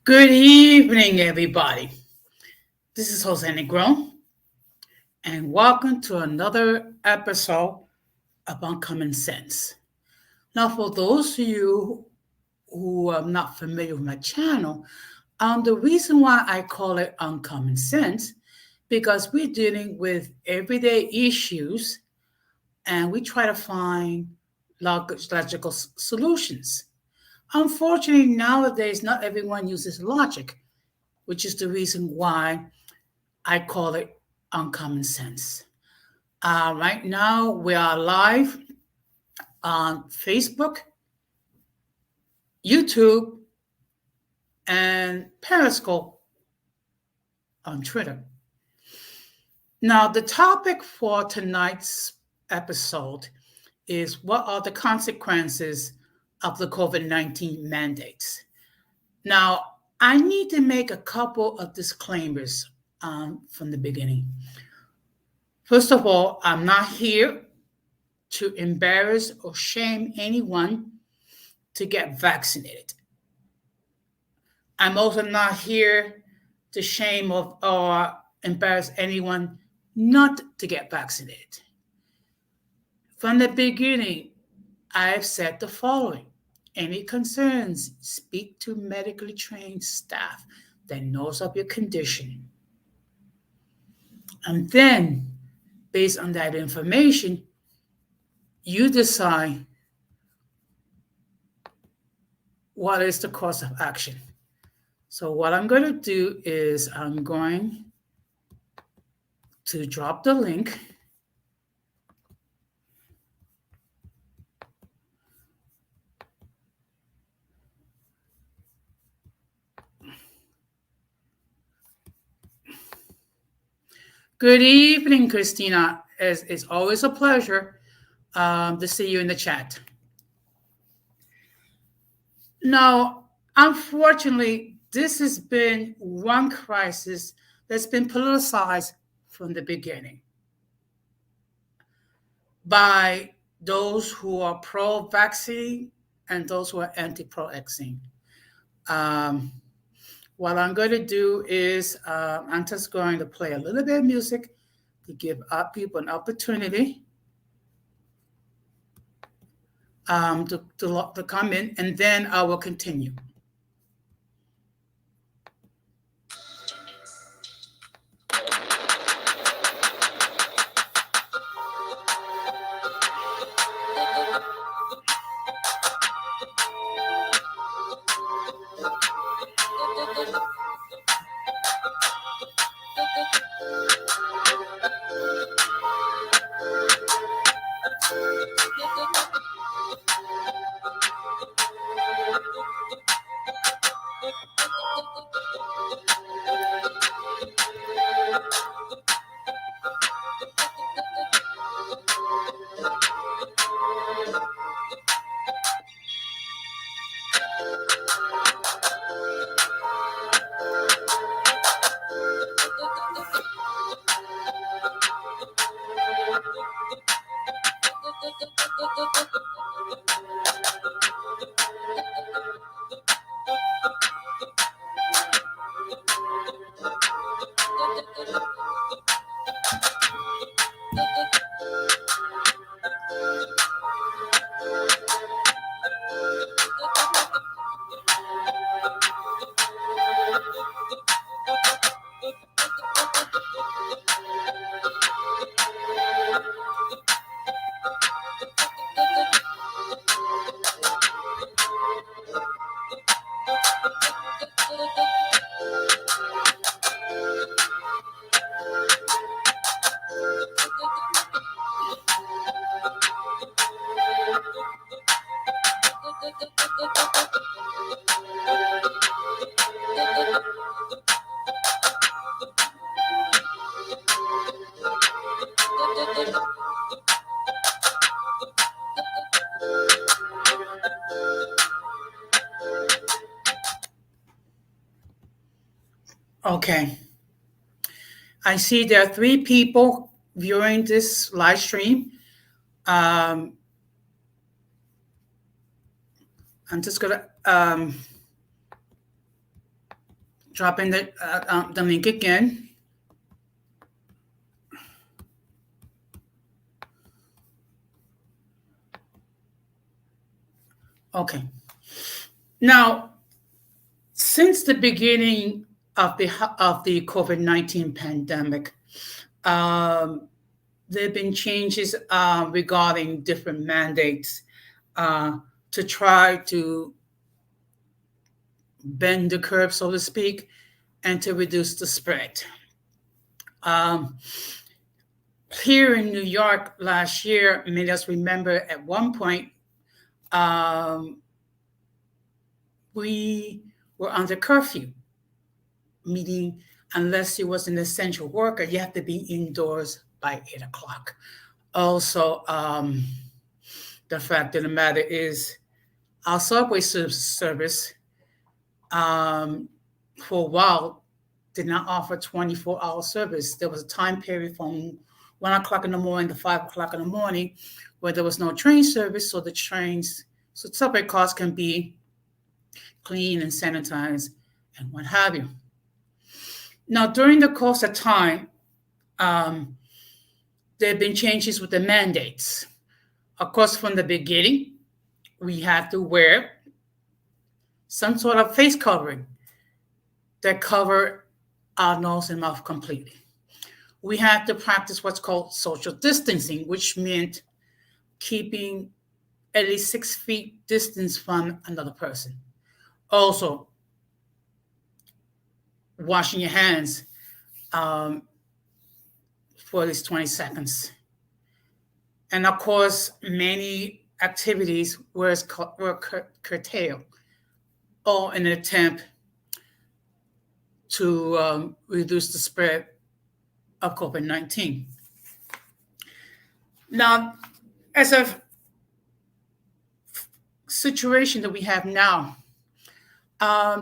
Good evening, everybody. This is Jose Negron, and welcome to another episode of Uncommon Sense. Now, for those of you who are not familiar with my channel, the reason why I call it Uncommon Sense because we're dealing with everyday issues and we try to find logical solutions. Unfortunately, nowadays, not everyone uses logic, which is the reason why I call it uncommon sense. Right now, we are live on Facebook, YouTube, and Periscope on Twitter. Now, the topic for tonight's episode is what are the consequences of the COVID-19 mandates? Now, I need to make a couple of disclaimers from the beginning. First of all, I'm not here to embarrass or shame anyone to get vaccinated. I'm also not here to shame or embarrass anyone not to get vaccinated. From the beginning, I've said the following. Any concerns, speak to medically trained staff that knows of your condition. And then, based on that information, you decide what is the course of action. So what I'm going to do is I'm going to drop the link. Good evening, Christina. It's always a pleasure to see you in the chat. Now, unfortunately, this has been one crisis that's been politicized from the beginning by those who are pro-vaccine and those who are anti-pro-vaccine. What I'm going to do is I'm just going to play a little bit of music to give people an opportunity to come in, and then I will continue. Okay. I see there are 3 people viewing this live stream. I'm just going to dropping the link again. Okay. Now, since the beginning of the COVID-19 pandemic, there have been changes regarding different mandates to try to bend the curve, so to speak, and to reduce the spread. Here in New York last year, many of us remember at one point, we were under curfew, meaning unless you was an essential worker, you have to be indoors by 8 o'clock. Also, the fact of the matter is our subway service for a while did not offer 24-hour service. There was a time period from 1 o'clock in the morning to 5 o'clock in the morning where there was no train service, so so subway cars can be clean and sanitized and what have you. Now, during the course of time, there have been changes with the mandates. Of course, from the beginning, we had to wear some sort of face covering that covered our nose and mouth completely. We had to practice what's called social distancing, which meant keeping at least 6 feet distance from another person. Also, washing your hands for at least 20 seconds. And of course, many activities were curtailed, all in an attempt to reduce the spread of COVID-19. Now, as a situation that we have now,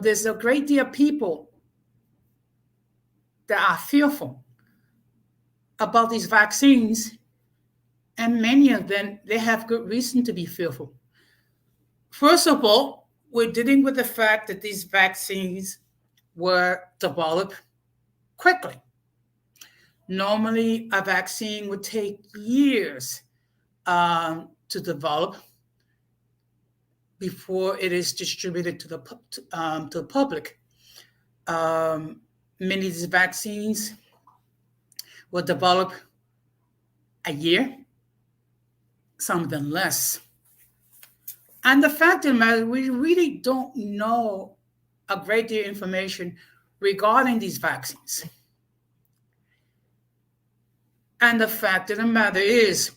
there's a great deal of people that are fearful about these vaccines, and many of them, they have good reason to be fearful. First of all, we're dealing with the fact that these vaccines were developed quickly. Normally, a vaccine would take years to develop before it is distributed to the public. Many of these vaccines were developed a year, some of them less. And the fact of the matter, we really don't know a great deal of information regarding these vaccines. And the fact of the matter is,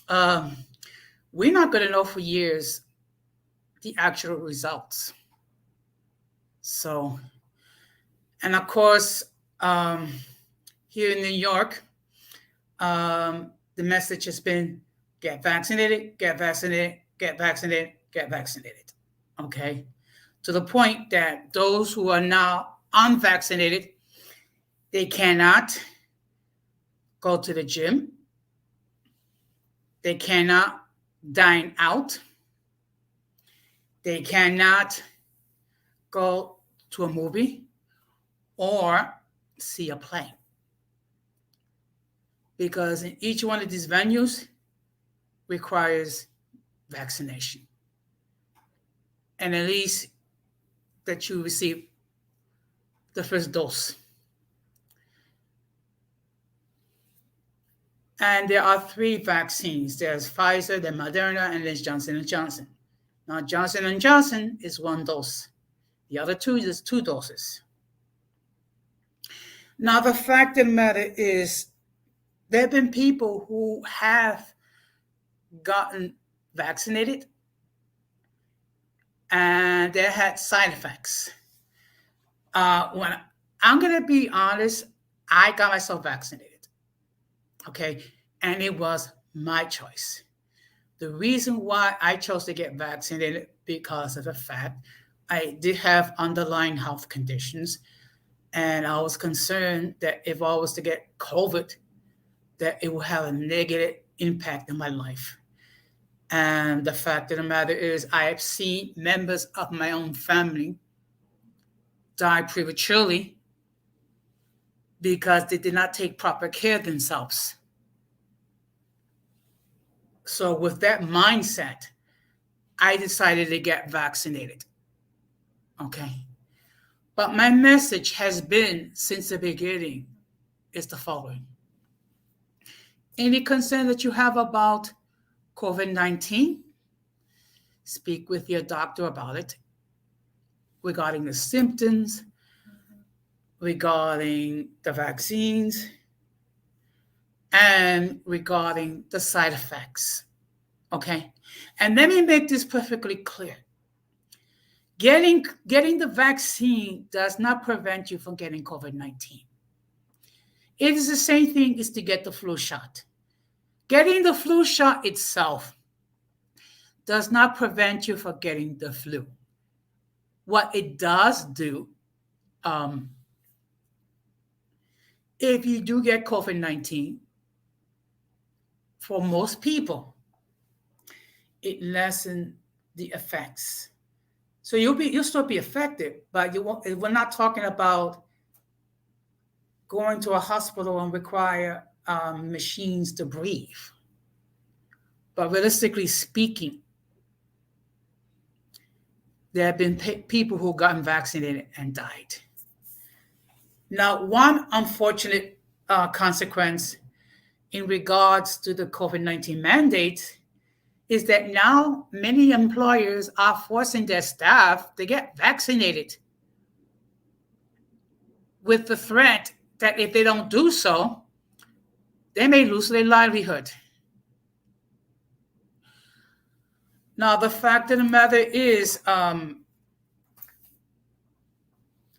we're not going to know for years the actual results. So, and of course, here in New York, the message has been get vaccinated, get vaccinated, get vaccinated, get vaccinated. Okay? To the point that those who are now unvaccinated, they cannot go to the gym. They cannot dine out. They cannot go to a movie or see a play. Because in each one of these venues requires vaccination. And at least that you receive the first dose. And there are 3 vaccines. There's Pfizer, there's Moderna, and there's Johnson & Johnson. Now, Johnson & Johnson is 1 dose. The other 2 is 2 doses. Now, the fact of the matter is, there have been people who have gotten vaccinated and they had side effects. When I'm going to be honest, I got myself vaccinated. Okay. And it was my choice. The reason why I chose to get vaccinated because of the fact I did have underlying health conditions. And I was concerned that if I was to get COVID, that it will have a negative impact on my life. And the fact of the matter is, I have seen members of my own family died prematurely because they did not take proper care of themselves. So with that mindset, I decided to get vaccinated. Okay. But my message has been since the beginning is the following. Any concern that you have about COVID-19, speak with your doctor about it regarding the symptoms, regarding the vaccines, and regarding the side effects. Okay? And let me make this perfectly clear. Getting the vaccine does not prevent you from getting COVID-19. It is the same thing as to get the flu shot. Getting the flu shot itself does not prevent you from getting the flu. What it does do, if you do get COVID-19, for most people, it lessens the effects. So you'll still be affected, but you won't. We're not talking about going to a hospital and require machines to breathe. But realistically speaking, there have been people who gotten vaccinated and died. Now, one unfortunate consequence in regards to the COVID-19 mandate is that now many employers are forcing their staff to get vaccinated with the threat that if they don't do so, they may lose their livelihood. Now, the fact of the matter is,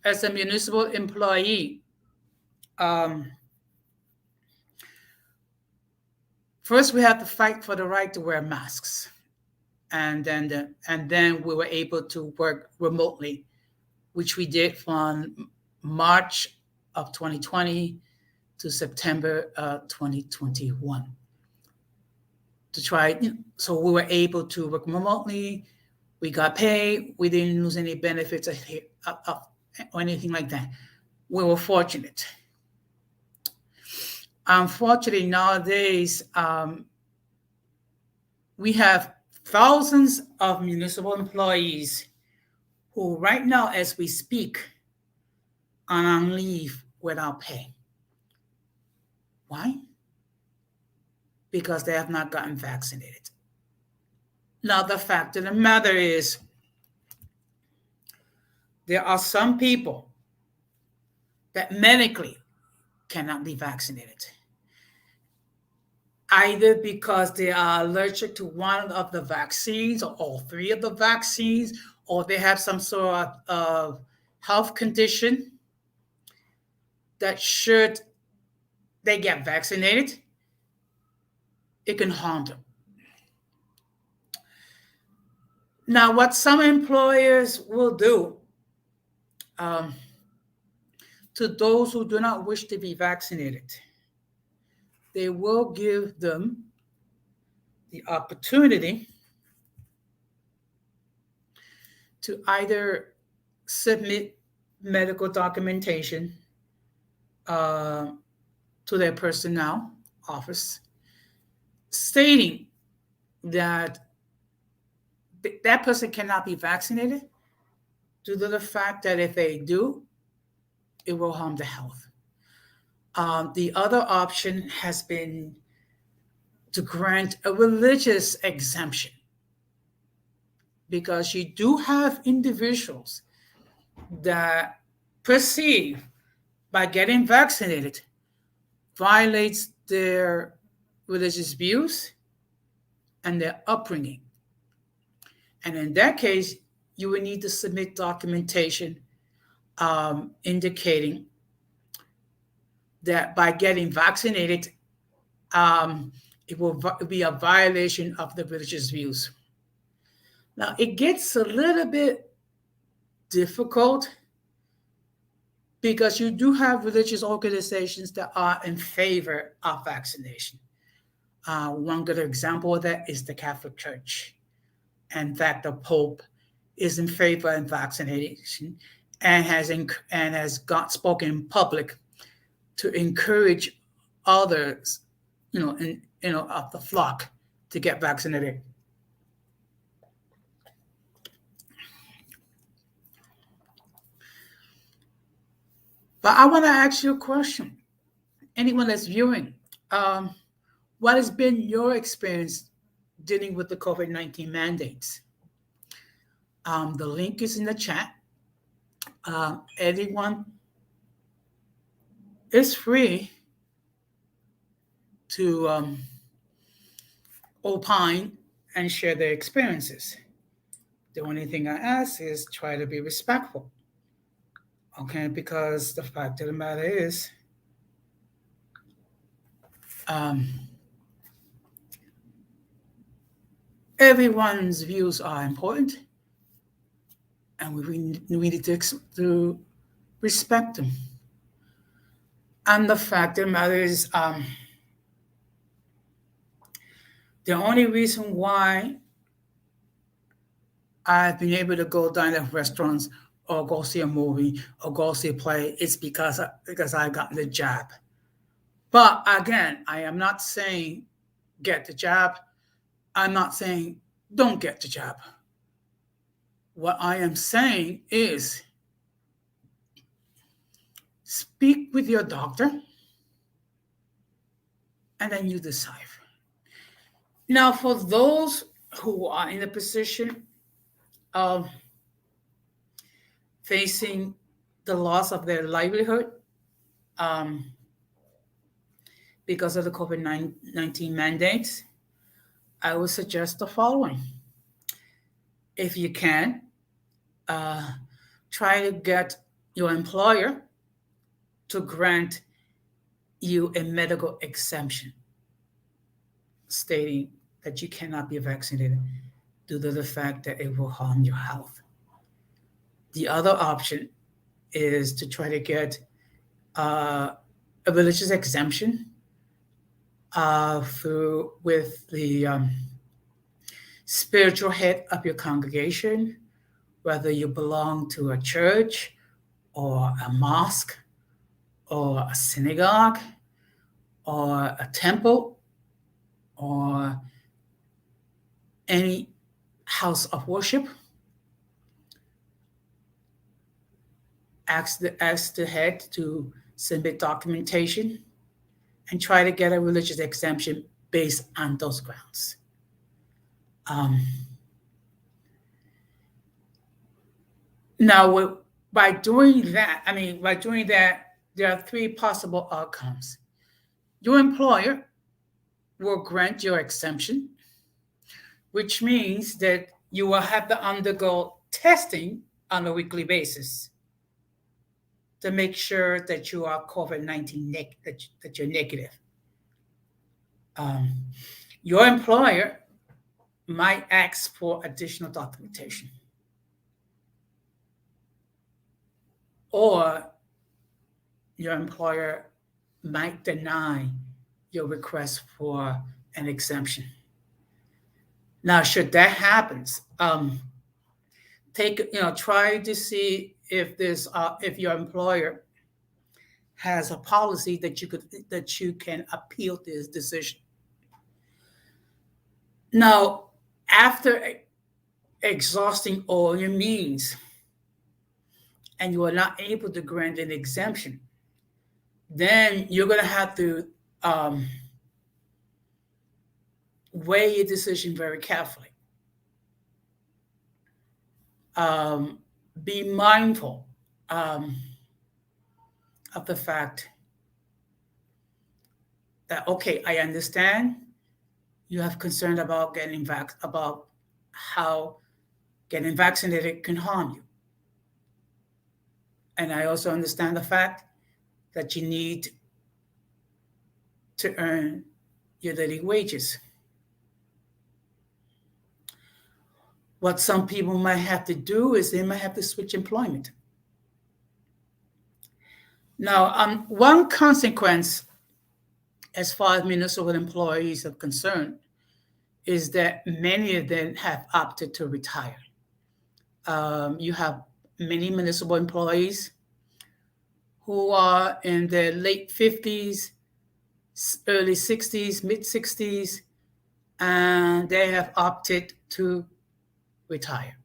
as a municipal employee, first we have to fight for the right to wear masks, and then we were able to work remotely, which we did from March of 2020 to September 2021. To try, so we were able to work remotely. We got paid. We didn't lose any benefits or anything like that. We were fortunate. Unfortunately, nowadays, we have thousands of municipal employees who right now, as we speak, are on leave without pay. Why? Because they have not gotten vaccinated. Now, the fact of the matter is, there are some people that medically cannot be vaccinated, either because they are allergic to one of the vaccines or all three of the vaccines, or they have some sort of health condition that should they get vaccinated, it can harm them. Now, what some employers will do to those who do not wish to be vaccinated, they will give them the opportunity to either submit medical documentation to their personnel office stating that that person cannot be vaccinated due to the fact that if they do, it will harm the health. The other option has been to grant a religious exemption, because you do have individuals that perceive by getting vaccinated violates their religious views and their upbringing. And in that case, you would need to submit documentation indicating that by getting vaccinated, it will be a violation of the religious views. Now, it gets a little bit difficult because you do have religious organizations that are in favor of vaccination. One good example of that is the Catholic Church. In fact, the Pope is in favor of vaccination, and has got spoken in public to encourage others, of the flock to get vaccinated. But I want to ask you a question. Anyone that's viewing, um, what has been your experience dealing with the COVID-19 mandates? The link is in the chat. Anyone is free to opine and share their experiences. The only thing I ask is try to be respectful. Okay, because the fact of the matter is, everyone's views are important, and we need to respect them. And the fact of the matter is, the only reason why I've been able to go dine at restaurants or go see a movie or go see a play is because I got the jab. But again, I am not saying get the jab. I'm not saying don't get the jab. What I am saying is speak with your doctor and then you decide. Now, for those who are in a position of facing the loss of their livelihood because of the COVID-19 mandates, I would suggest the following. If you can, try to get your employer to grant you a medical exemption stating that you cannot be vaccinated due to the fact that it will harm your health. The other option is to try to get a religious exemption with the spiritual head of your congregation, whether you belong to a church or a mosque or a synagogue or a temple or any house of worship. Ask the head to submit documentation and try to get a religious exemption based on those grounds. Now, by doing that, there are three possible outcomes. Your employer will grant your exemption, which means that you will have to undergo testing on a weekly basis to make sure that you are COVID-19 that you're negative. Your employer might ask for additional documentation, or your employer might deny your request for an exemption. Now, should that happen, try to see if your employer has a policy that you can appeal this decision. Now, after exhausting all your means and you are not able to grant an exemption, then you're going to have to weigh your decision very carefully. Be mindful of the fact that, okay, I understand you have concern about about how getting vaccinated can harm you. And I also understand the fact that you need to earn your daily wages. What some people might have to do is they might have to switch employment. Now, one consequence, as far as Minnesota employees are concerned, is that many of them have opted to retire. You have many municipal employees who are in their late 50s, early 60s, mid 60s, and they have opted to retire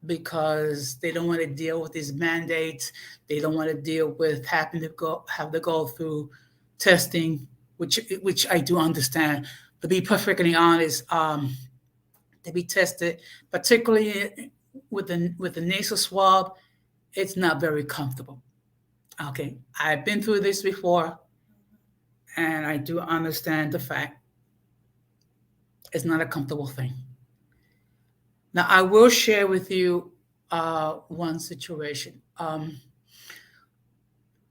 because they don't want to deal with these mandates. They don't want to deal with having to go through testing, which I do understand. To be perfectly honest, to be tested, particularly with the nasal swab, it's not very comfortable. Okay, I've been through this before, and I do understand the fact it's not a comfortable thing. Now, I will share with you one situation.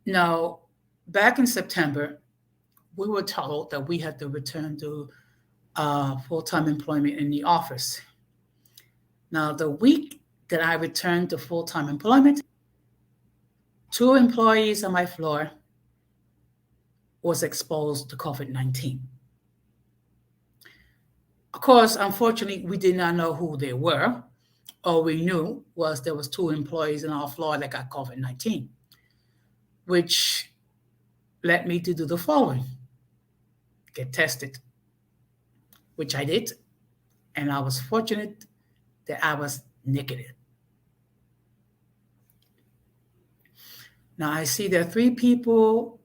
Now, back in September, we were told that we had to return to full-time employment in the office. Now, the week that I returned to full-time employment, 2 employees on my floor was exposed to COVID-19. Of course, unfortunately, we did not know who they were. All we knew was there was 2 employees on our floor that got COVID-19, which led me to do the following: get tested, which I did, and I was fortunate that I was negative. Now I see there are 3 people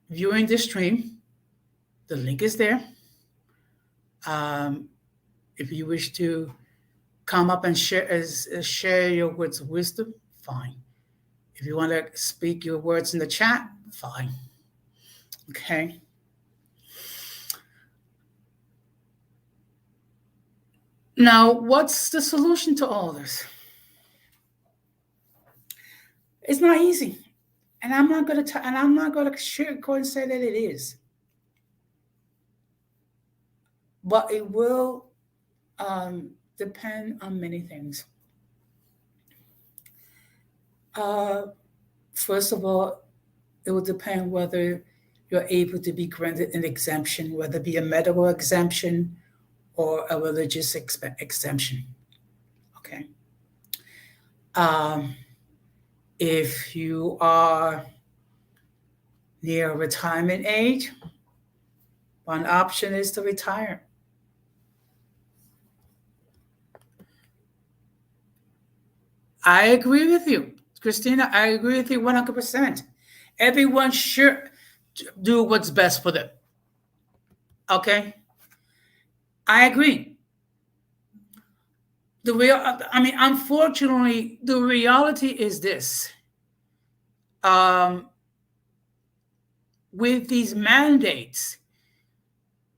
viewing this stream. The link is there. If you wish to come up and share your words of wisdom, fine. If you want to speak your words in the chat, fine. Okay. Now, what's the solution to all this? It's not easy, and I'm not going to sugarcoat and say that it is. But it will depend on many things. First of all, it will depend whether you're able to be granted an exemption, whether it be a medical exemption or a religious exemption. Okay. If you are near retirement age, one option is to retire. I agree with you, Christina. I agree with you 100%. Everyone should do what's best for them. Okay? I agree. Unfortunately, the reality is this. With these mandates,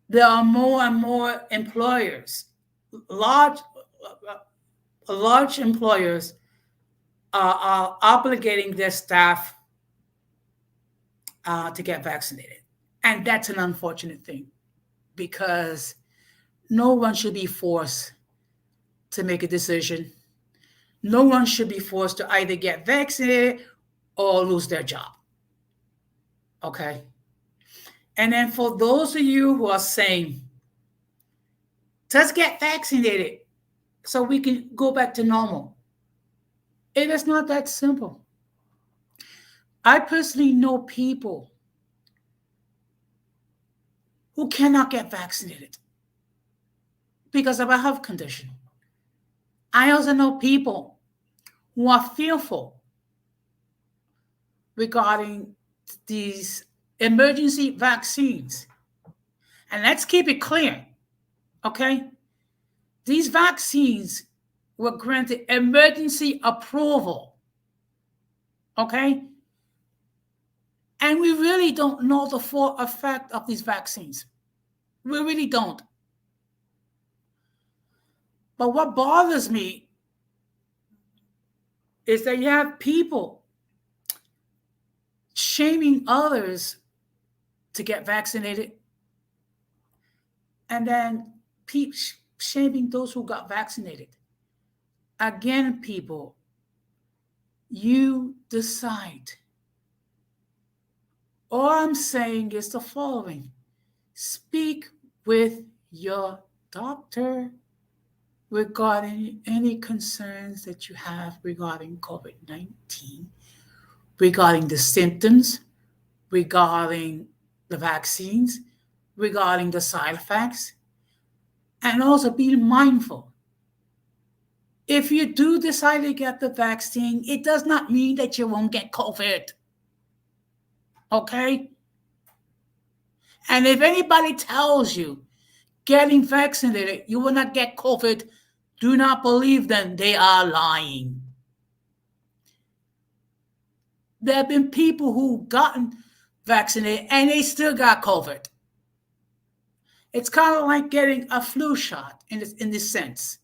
there are more and more employers, large employers are obligating their staff to get vaccinated. And that's an unfortunate thing, because no one should be forced to make a decision. No one should be forced to either get vaccinated or lose their job. Okay? And then for those of you who are saying, just get vaccinated so we can go back to normal, it is not that simple. I personally know people who cannot get vaccinated because of a health condition. I also know people who are fearful regarding these emergency vaccines. And let's keep it clear, okay? These vaccines were granted emergency approval, okay? And we really don't know the full effect of these vaccines. We really don't. But what bothers me is that you have people shaming others to get vaccinated, and then shaming those who got vaccinated. Again, people, you decide. All I'm saying is the following: speak with your doctor regarding any concerns that you have regarding COVID-19, regarding the symptoms, regarding the vaccines, regarding the side effects, and also be mindful. If you do decide to get the vaccine, it does not mean that you won't get COVID. Okay? And if anybody tells you getting vaccinated, you will not get COVID, do not believe them. They are lying. There have been people who gotten vaccinated and they still got COVID. It's kind of like getting a flu shot in this sense.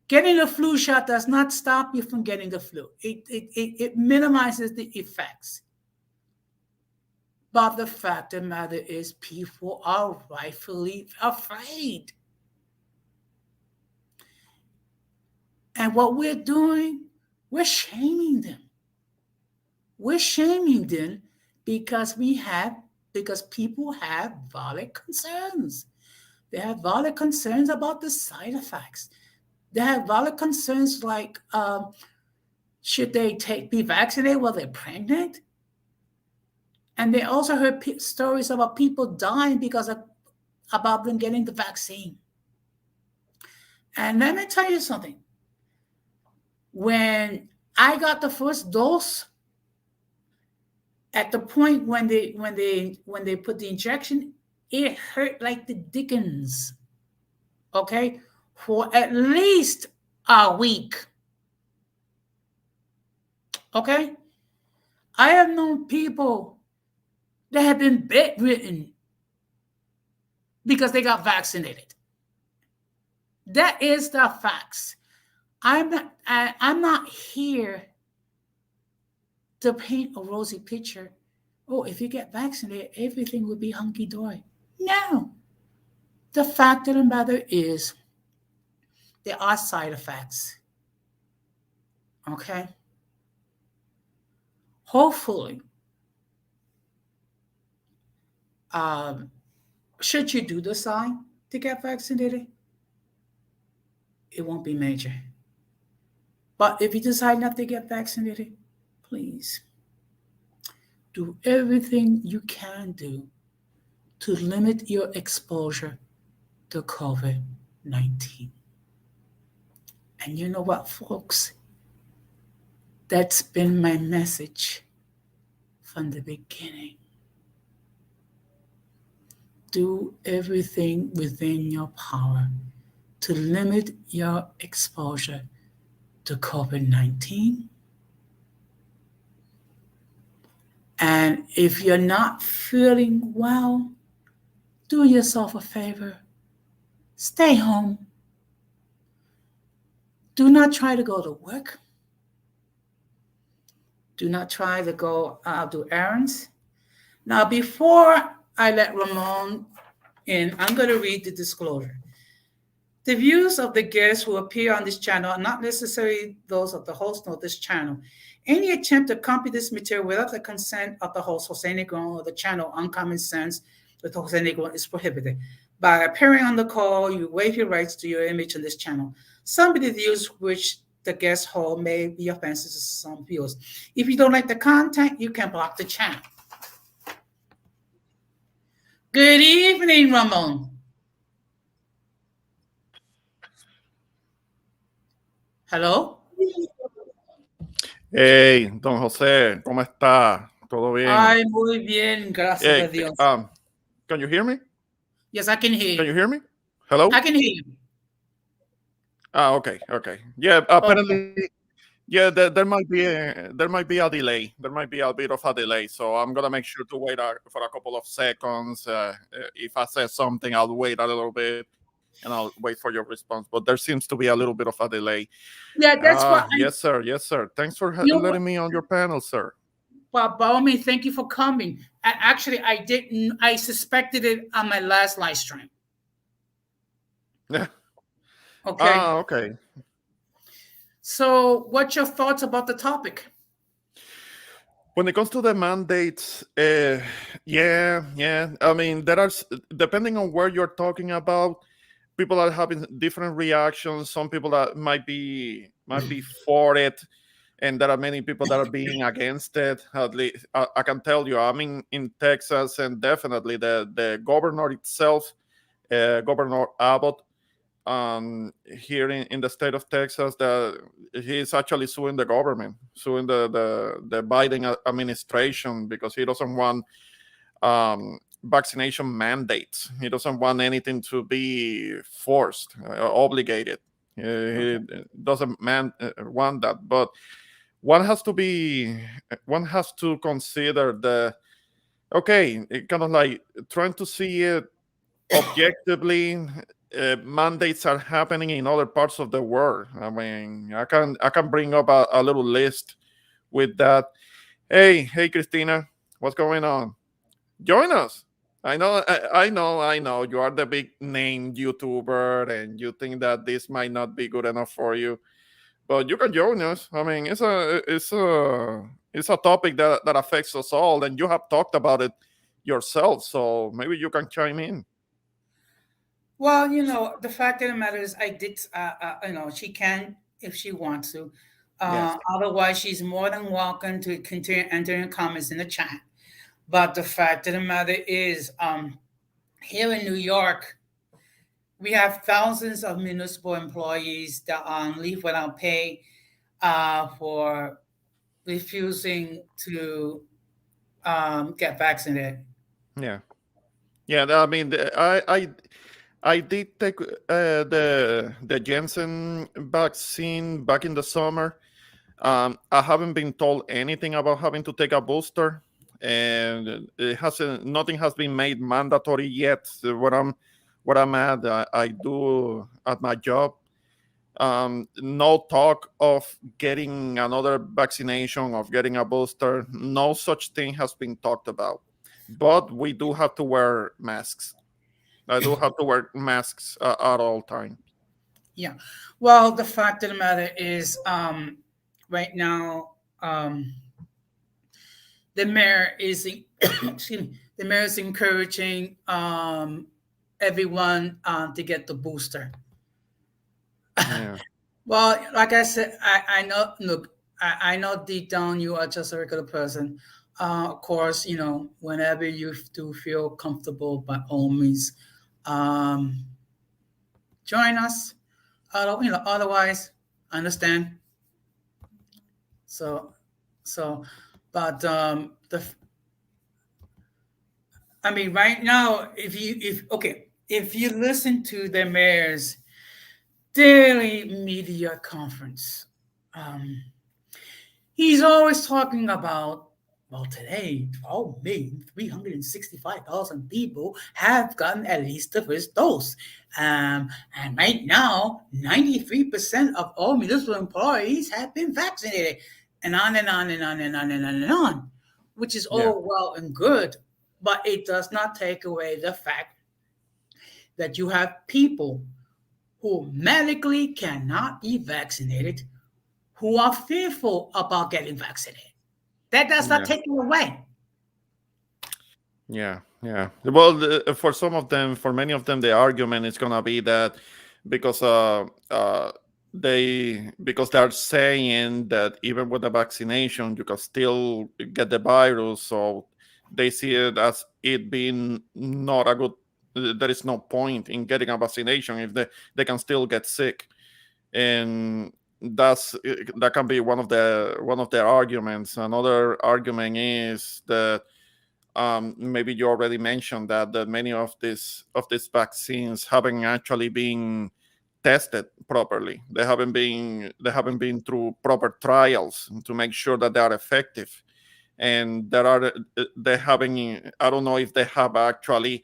Getting a flu shot does not stop you from getting the flu. It minimizes the effects. But the fact of the matter is people are rightfully afraid. And what we're doing, we're shaming them. We're shaming them because people have valid concerns. They have valid concerns about the side effects. They have valid concerns like, should they be vaccinated while they're pregnant? And they also heard stories about people dying about them getting the vaccine. And let me tell you something. When I got the first dose, at the point when they put the injection, it hurt like the dickens. Okay, for at least a week. Okay, I have known people that have been bedridden because they got vaccinated. That is the facts. I'm not here to paint a rosy picture. Oh, if you get vaccinated, everything will be hunky-dory. No. The fact of the matter is there are side effects. Okay? Hopefully, should you do decide to get vaccinated, it won't be major. But if you decide not to get vaccinated, please do everything you can do to limit your exposure to COVID-19. And you know what, folks? That's been my message from the beginning. Do everything within your power to limit your exposure to COVID-19. And if you're not feeling well, do yourself a favor. Stay home. Do not try to go to work. Do not try to go do errands. Now, before I let Ramon in, I'm going to read the disclosure. The views of the guests who appear on this channel are not necessarily those of the host nor this channel. Any attempt to copy this material without the consent of the host, Jose Negron, or the channel Uncommon Sense with Jose Negron is prohibited. By appearing on the call, you waive your rights to your image on this channel. Some of the views which the guests hold may be offensive to some viewers. If you don't like the content, you can block the channel. Good evening, Ramon. Hello? Hey, don José, ¿cómo está? ¿Todo bien? Ay, muy bien, gracias a Dios. Can you hear me? Yes, I can hear you. Can you hear me? Hello? I can hear you. Okay. Yeah, apparently, yeah, there might be a delay. There might be a bit of a delay, so I'm gonna make sure to wait for a couple of seconds. If I say something, I'll wait a little bit, and I'll wait for your response. But there seems to be a little bit of a delay. Yeah, that's why. Yes, sir. Thanks for letting me on your panel, sir. Well, by all means, thank you for coming. Actually, I suspected it on my last live stream. Yeah. Okay. Okay. So, what's your thoughts about the topic? When it comes to the mandates, yeah. I mean, there are, depending on where you're talking about, people are having different reactions. Some people that might be for it, and there are many people that are being against it. At least I can tell you, I'm in Texas, and definitely the governor itself, Governor Abbott, here in the state of Texas, that he's actually suing the government, suing the Biden administration, because he doesn't want vaccination mandates. He doesn't want anything to be forced, obligated. He doesn't want that. But one has to be, one has to consider the, okay, kind of like trying to see it objectively. Mandates are happening in other parts of the world. I mean, I can bring up a little list with that. Hey, Christina, what's going on? Join us. I know. You are the big name YouTuber, and you think that this might not be good enough for you, but you can join us. I mean, it's a topic that affects us all, and you have talked about it yourself. So maybe you can chime in. Well, the fact of the matter is, I did. She can if she wants to. Yes. Otherwise, she's more than welcome to continue entering comments in the chat. But the fact of the matter is, here in New York, we have thousands of municipal employees that are on leave without pay for refusing to get vaccinated. Yeah. Yeah. I mean, I did take the Janssen vaccine back in the summer. I haven't been told anything about having to take a booster, and it hasn't. Nothing has been made mandatory yet. So what I'm at, I do at my job. No talk of getting another vaccination, of getting a booster. No such thing has been talked about. But we do have to wear masks. I do have to wear masks at all times. Yeah. Well, the fact of the matter is, right now, the mayor is excuse me, the mayor is encouraging everyone to get the booster. Yeah. Well, like I said, I know. Look, I know deep down you are just a regular person. Of course, whenever you do feel comfortable, by all means, um, join us. Otherwise, I understand. So, so, but I mean, right now, if you listen to the mayor's daily media conference, um, he's always talking about, well, today, 12,365,000 people have gotten at least the first dose. And right now, 93% of all municipal employees have been vaccinated. And on and on and on and on and on and on, which is Yeah. all well and good. But it does not take away the fact that you have people who medically cannot be vaccinated who are fearful about getting vaccinated. That does not Yeah. take it away. Yeah, yeah. Well, for some of them, for many of them, the argument is gonna be that because because they're saying that even with the vaccination, you can still get the virus, so they see it as it being not a good. There is no point in getting a vaccination if they can still get sick, and that can be one of their arguments. Another argument is that maybe you already mentioned that many of these vaccines haven't actually been tested properly. They haven't been through proper trials to make sure that they are effective. And they having I don't know if they have actually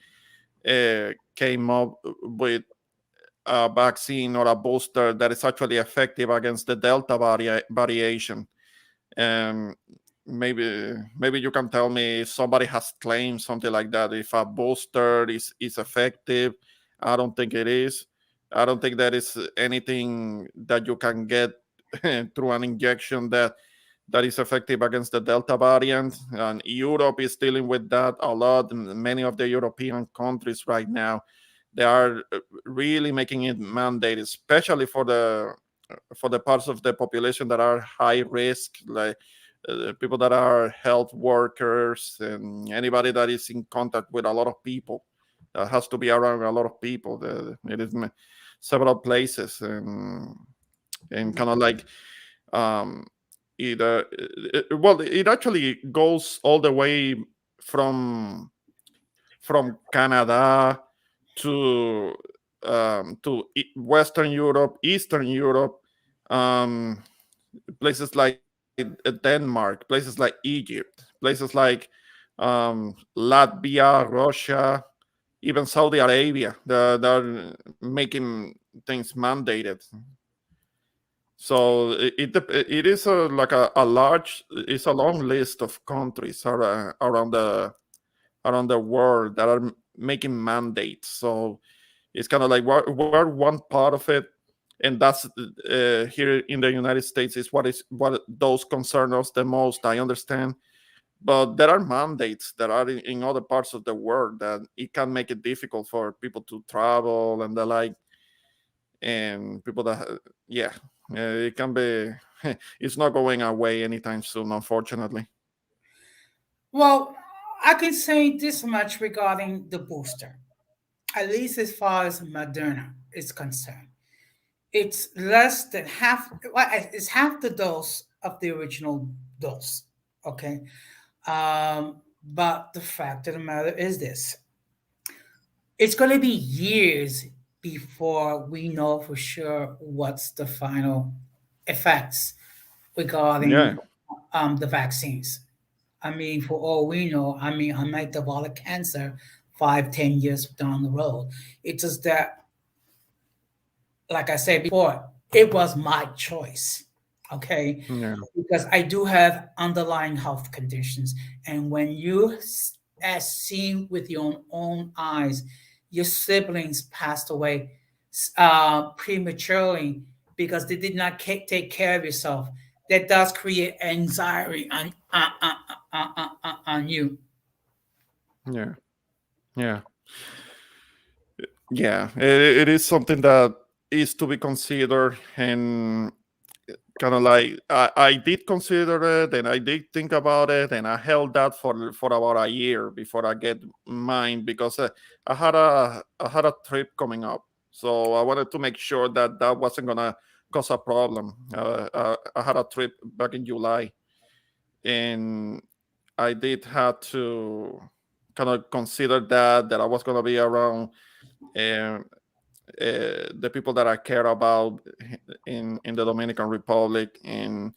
came up with a vaccine or a booster that is actually effective against the Delta variation. um, maybe you can tell me if somebody has claimed something like that. If a booster is effective, I don't think it is. I don't think there is anything that you can get through an injection that is effective against the Delta variant. And Europe is dealing with that a lot. In many of the European countries right now, they are really making it mandated, especially for the parts of the population that are high risk, like people that are health workers and anybody that is in contact with a lot of people. That has to be around a lot of people. It is several places, and kind of like um, it actually goes all the way from Canada to Western Europe, Eastern Europe, um, places like Denmark, places like Egypt, places like Latvia, Russia, even Saudi Arabia. They're making things mandated. So it is like a large, it's a long list of countries around the world that are making mandates. So it's kind of like we're one part of it, and that's here in the United States is what those concern us the most. I understand, but there are mandates that are in other parts of the world that it can make it difficult for people to travel and the like, and people that yeah, it can be. It's not going away anytime soon, unfortunately. Well, I can say this much regarding the booster, at least as far as Moderna is concerned. It's less than half, well, it's half the dose of the original dose. Okay. But the fact of the matter is this: it's going to be years before we know for sure what's the final effects regarding Yeah, the vaccines. I mean, for all we know, I mean, I might develop cancer 5, 10 years down the road. It's just that, like I said before, it was my choice. Okay. yeah, Because I do have underlying health conditions. And when you, as seen with your own eyes, your siblings passed away prematurely because they did not take care of yourself, that does create anxiety on you. yeah, yeah. Yeah, it is something that is to be considered, and kind of like I did consider it, and I did think about it, and I held that for about a year before I get mine because I had a trip coming up, so I wanted to make sure that that wasn't gonna cause a problem. I had a trip back in July, and I did have to kind of consider that I was gonna be around. Um, the people that I care about in the Dominican Republic, and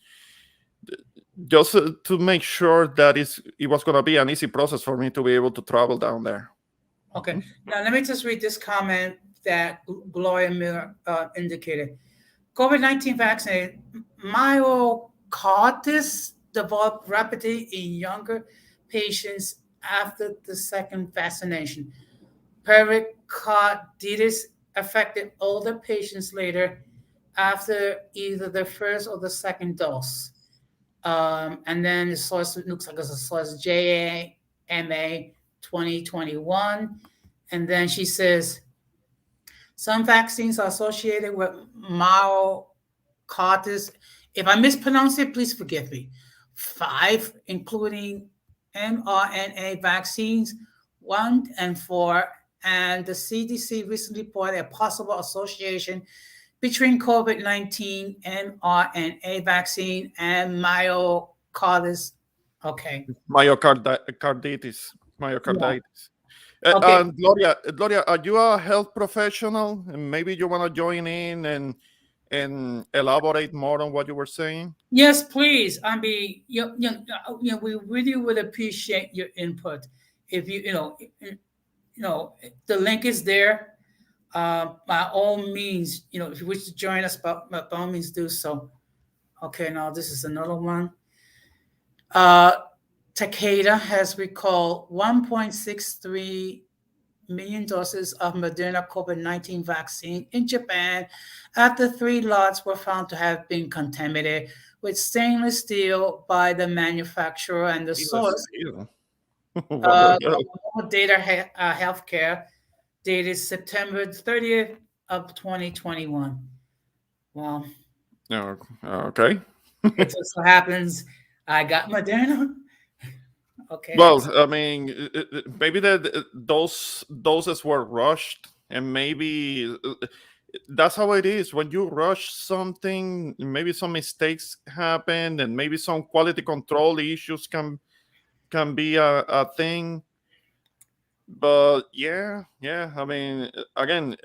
just to make sure that it was going to be an easy process for me to be able to travel down there. Okay. Now, let me just read this comment that Gloria Miller indicated. COVID-19 vaccine myocarditis developed rapidly in younger patients after the second vaccination. Pericarditis affected older patients later after either the first or the second dose. And then the source looks like it's a source JAMA 2021. And then she says some vaccines are associated with myocarditis. If I mispronounce it, please forgive me. 5, including mRNA vaccines, 1 and 4. And the CDC recently reported a possible association between COVID-19 mRNA vaccine and myocarditis. Okay. Myocarditis. Yeah. Myocarditis. Okay. Gloria, are you a health professional? And maybe you want to join in and elaborate more on what you were saying. Yes, please. I mean, we really would appreciate your input. If the link is there. By all means, if you wish to join us, by all means do so. Okay, now this is another one. Uh, Takeda has recalled 1.63 million doses of Moderna COVID-19 vaccine in Japan after 3 lots were found to have been contaminated with stainless steel by the manufacturer and the Stainless source, steel. What the hell? Data Healthcare. dated September 30th of 2021. Well, Okay. it just so happens I got Moderna. Okay, Well, I mean, maybe those doses were rushed, and maybe that's how it is. When you rush something, maybe some mistakes happen, and maybe some quality control issues can be a thing. But yeah. I mean, again,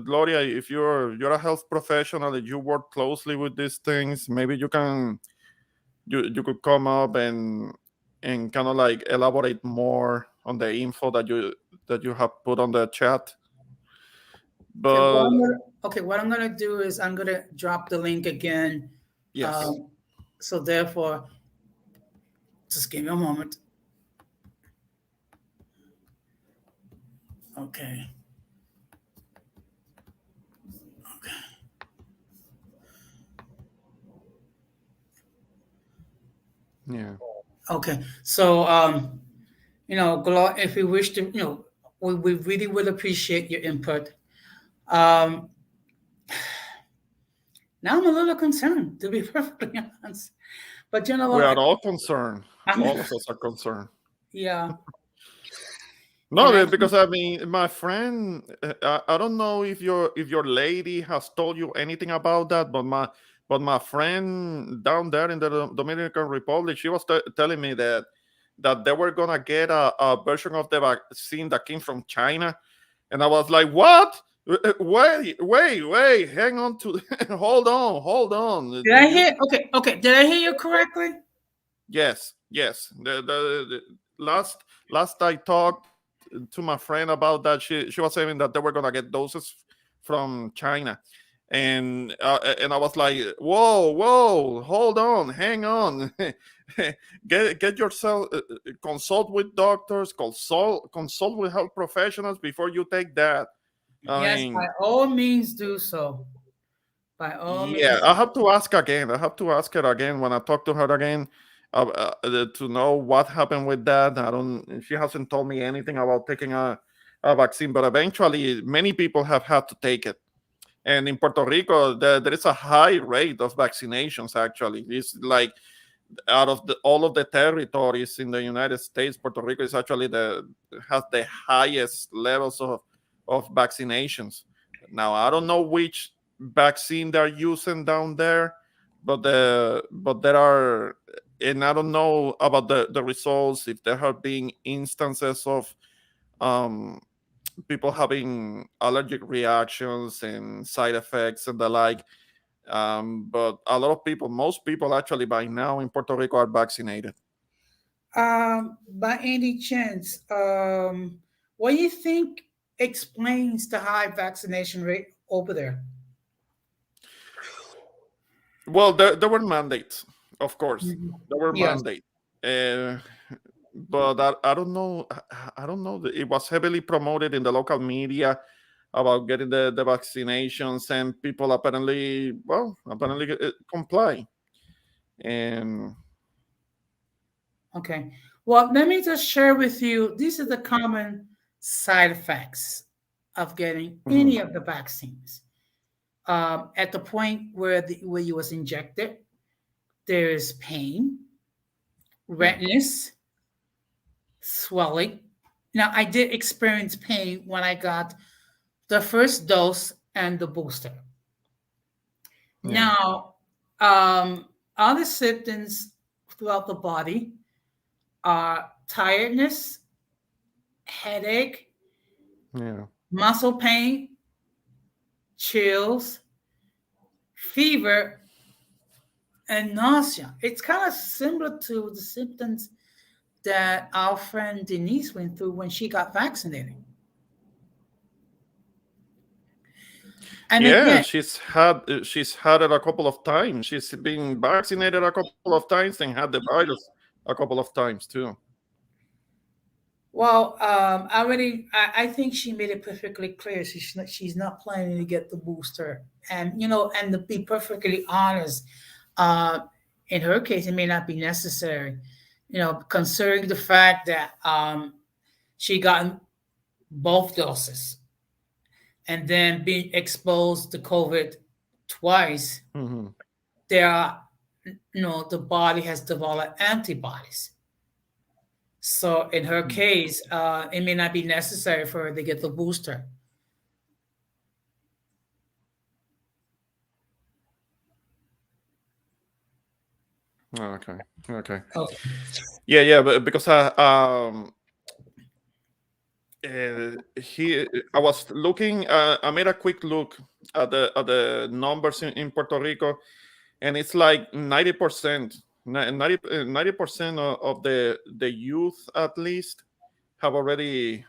Gloria, if you're a health professional and you work closely with these things, maybe you could come up and kind of like elaborate more on the info that you have put on the chat. okay. But What I'm gonna do is I'm gonna drop the link again. yes, Um, so therefore, just give me a moment. Okay. yeah, Okay. So if you wish to, we really would appreciate your input. Um, Now I'm a little concerned, to be perfectly honest. But you know we are what? all concerned. I'm All of us are concerned. yeah, No, and I because I mean, my friend, I don't know if your lady has told you anything about that, but my friend down there in the Dominican Republic, she was telling me that they were gonna get a version of the vaccine that came from China, and I was like, what? Wait, hang on to, hold on. did I hear? Okay, okay. Did I hear you correctly? Yes. The last I talked to my friend about that, she was saying that they were gonna get doses from China, and I was like, whoa, hold on, hang on, get yourself consult with doctors, consult with health professionals before you take that. I Yes, by mean, all means do so. By all yeah, means. I have to ask again. I have to ask her again when I talk to her again to know what happened with that. I don't. She hasn't told me anything about taking a vaccine, but eventually, many people have had to take it. And in Puerto Rico, there is a high rate of vaccinations. Actually, it's like out of all of the territories in the United States, Puerto Rico is actually the has the highest levels of vaccinations. Now I don't know which vaccine they're using down there, but there are, and I don't know about the results if there have been instances of um, people having allergic reactions and side effects and the like. But a lot of people, most people actually by now in Puerto Rico are vaccinated. By any chance, what do you think explains the high vaccination rate over there? Well, there were mandates, of course. Mhm. There were Yes. mandates. Uh, but I don't know. I don't know. It was heavily promoted in the local media about getting the vaccinations, and people apparently comply. And Okay. Well, let me just share with you. These are the common side effects of getting mhm, any of the vaccines. At the point where you was injected, there is pain, yeah, redness, swelling. Now, I did experience pain when I got the first dose and the booster. yeah, Now, other symptoms throughout the body are tiredness, headache, yeah. muscle pain, chills, fever, and nausea. It's kind of similar to the symptoms that our friend Denise went through when she got vaccinated. And Yeah, again, she's had it a couple of times. She's been vaccinated a couple of times and had the virus a couple of times too. well, I think she made it perfectly clear she's not planning to get the booster. And, and to be perfectly honest, uh, in her case, it may not be necessary, considering the fact that she got both doses, and then being exposed to COVID twice, Hmm. there are, the body has developed antibodies. So in her case, it may not be necessary for her to get the booster. Okay. Okay. Okay. Yeah, but because I was looking. I made a quick look at the numbers in Puerto Rico, and it's like 90%, 90% of the youth at least have already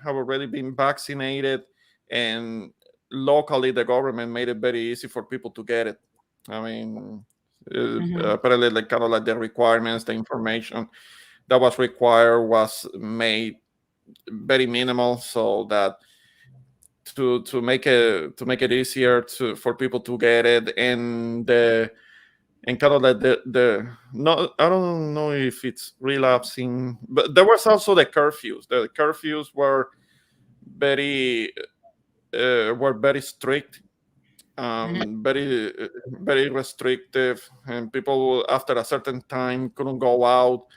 been vaccinated, and locally the government made it very easy for people to get it. I mean, Hmm. apparently, like kind of like the requirements, the information that was required was made very minimal, so that to make it easier for people to get it, and kind of like the no, I don't know if it's relapsing, but there was also the curfews. The curfews very were very strict, Hmm. very restrictive, and people after a certain time couldn't go out.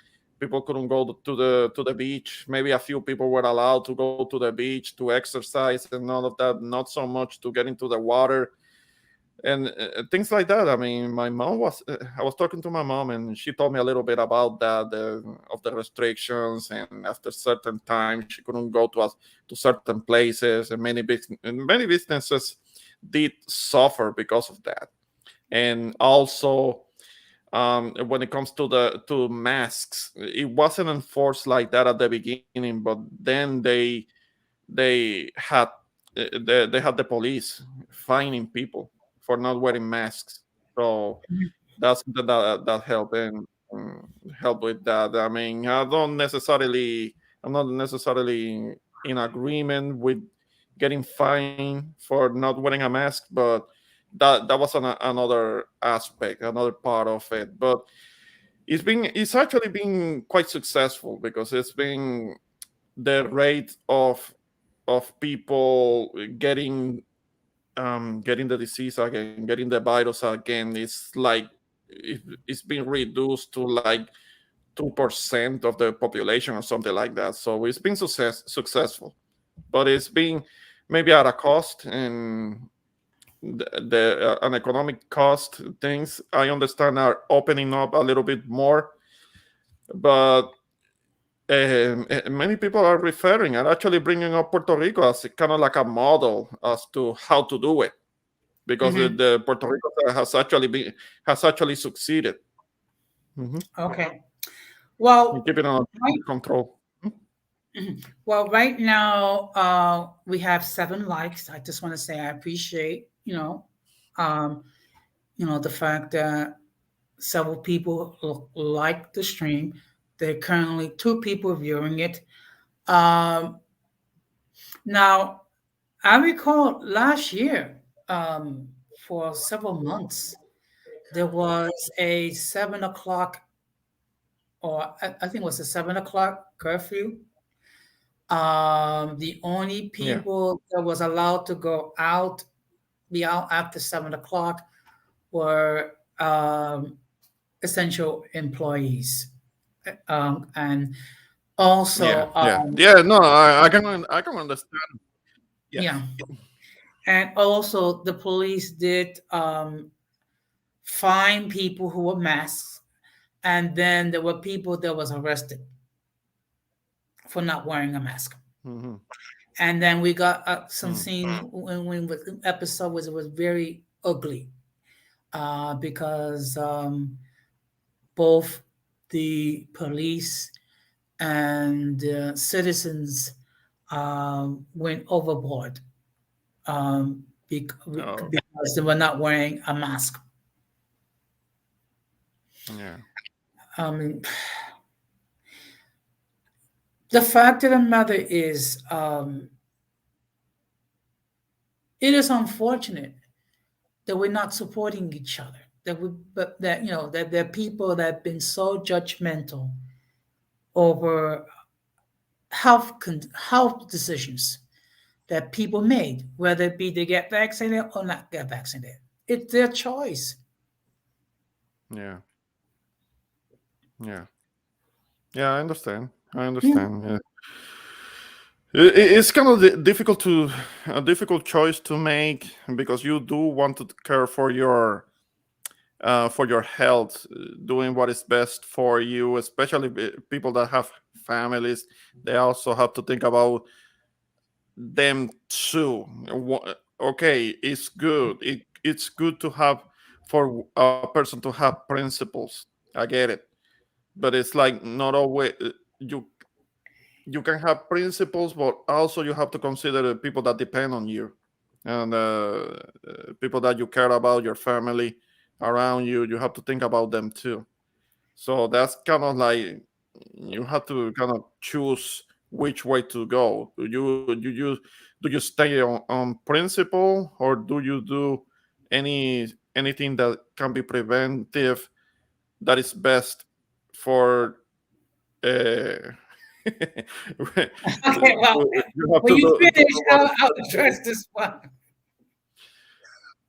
People couldn't go to the beach. Maybe a few people were allowed to go to the beach to exercise and all of that. Not so much to get into the water and things like that. I mean, I was talking to my mom, and she told me a little bit about that, of the restrictions, and after certain time she couldn't go to certain places, and many businesses did suffer because of that. And also, when it comes to masks, it wasn't enforced like that at the beginning, but then they had the police fining people for not wearing masks. So that's that help and help with that. I mean, I'm not necessarily in agreement with getting fined for not wearing a mask, but that was another aspect, another part of it. But it's actually been quite successful, because it's been the rate of people getting the disease again, getting the virus again, is like it's been reduced to like 2% of the population or something like that. So it's been successful, but it's been maybe at a cost, and the an economic cost. Things I understand are opening up a little bit more, but many people are actually bringing up Puerto Rico as kind of like a model as to how to do it, because Hmm. the Puerto Rico has actually succeeded. Hmm. Okay. In Well, keeping it right, under control. well, right now, we have 7 likes. I just want to say I appreciate, um, the fact that several people like the stream. There are currently 2 people viewing it. Um, Now, I recall last year, for several months, there was a 7 o'clock, or I think it was a 7 o'clock curfew. The only Yeah, people that was allowed to be out after 7 o'clock were essential employees. And yeah, also, yeah, yeah. No, I can understand. yeah, Yes. and also the police did fine people who were masks, and then there were people that was arrested for not wearing a mask. Hmm. And then we got some Hmm. scene when the episode was very ugly, because both the police and citizens went overboard, Oh, because they were not wearing a mask. yeah. Um, the fact of the matter is, it is unfortunate that we're not supporting each other. But that that there are people that have been so judgmental over health decisions. that people made, whether it be to get vaccinated or not get vaccinated. It's their choice. Yeah. Yeah. Yeah. I understand. I Yeah. understand. Yeah. It's kind of difficult to a difficult choice to make because you do want to care for your health, doing what is best for you, especially people that have families. They also have to think about them too. Okay, it's good. It's good to have for a person to have principles. I get it, but it's like not always you you can have principles, but also you have to consider the people that depend on you and people that you care about, your family around you. You have to think about them too. So that's kind of like you have to kind of choose which way to go. Do you stay on principle, or do you do anything that can be preventive that is best for uh, Okay, well, you have when to you do finish, what is I'll best for you. address this one.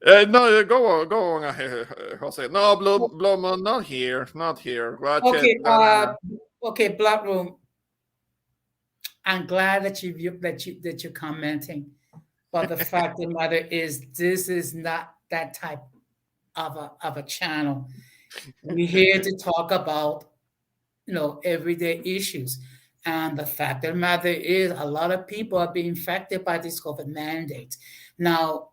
No, go on ahead, Jose. No, Blood Moon, not here, not here. Ratchet, Okay, okay, Black Room. I'm glad that you're commenting, but the fact of the matter is, this is not that type of a channel. We're here to talk about everyday issues, and the fact of the matter is, a lot of people are being affected by these COVID mandates. Now,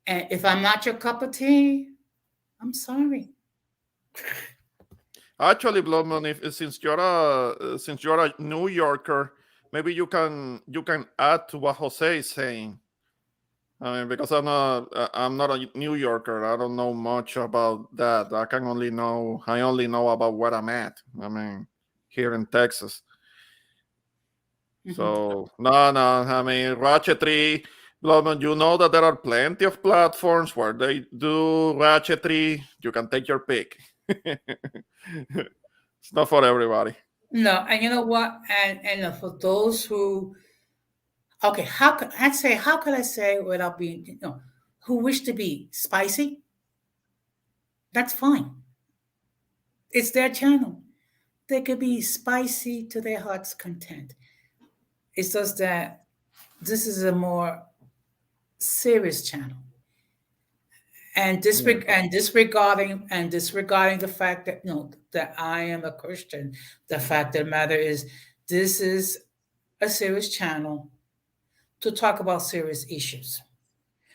and if I'm not your cup of tea, I'm sorry. Actually, Blood Moon, if since you're a New Yorker, maybe you can add to what Jose is saying. I mean, because I'm not a New Yorker. I don't know much about that. I only know about where I'm at. I mean, here in Texas. Mhm. So no, no. I mean, Ratchetry, Bloodman, you know that there are plenty of platforms where they do Ratchetry. You can take your pick. It's not for everybody. No, and you know what? And for those who, okay, how could I say without being, who wish to be spicy? That's fine. It's their channel. They could be spicy to their heart's content. It's just that this is a more serious channel, and Yeah. disregarding the fact that that I am a Christian. The fact of the matter is, this is a serious channel to talk about serious issues.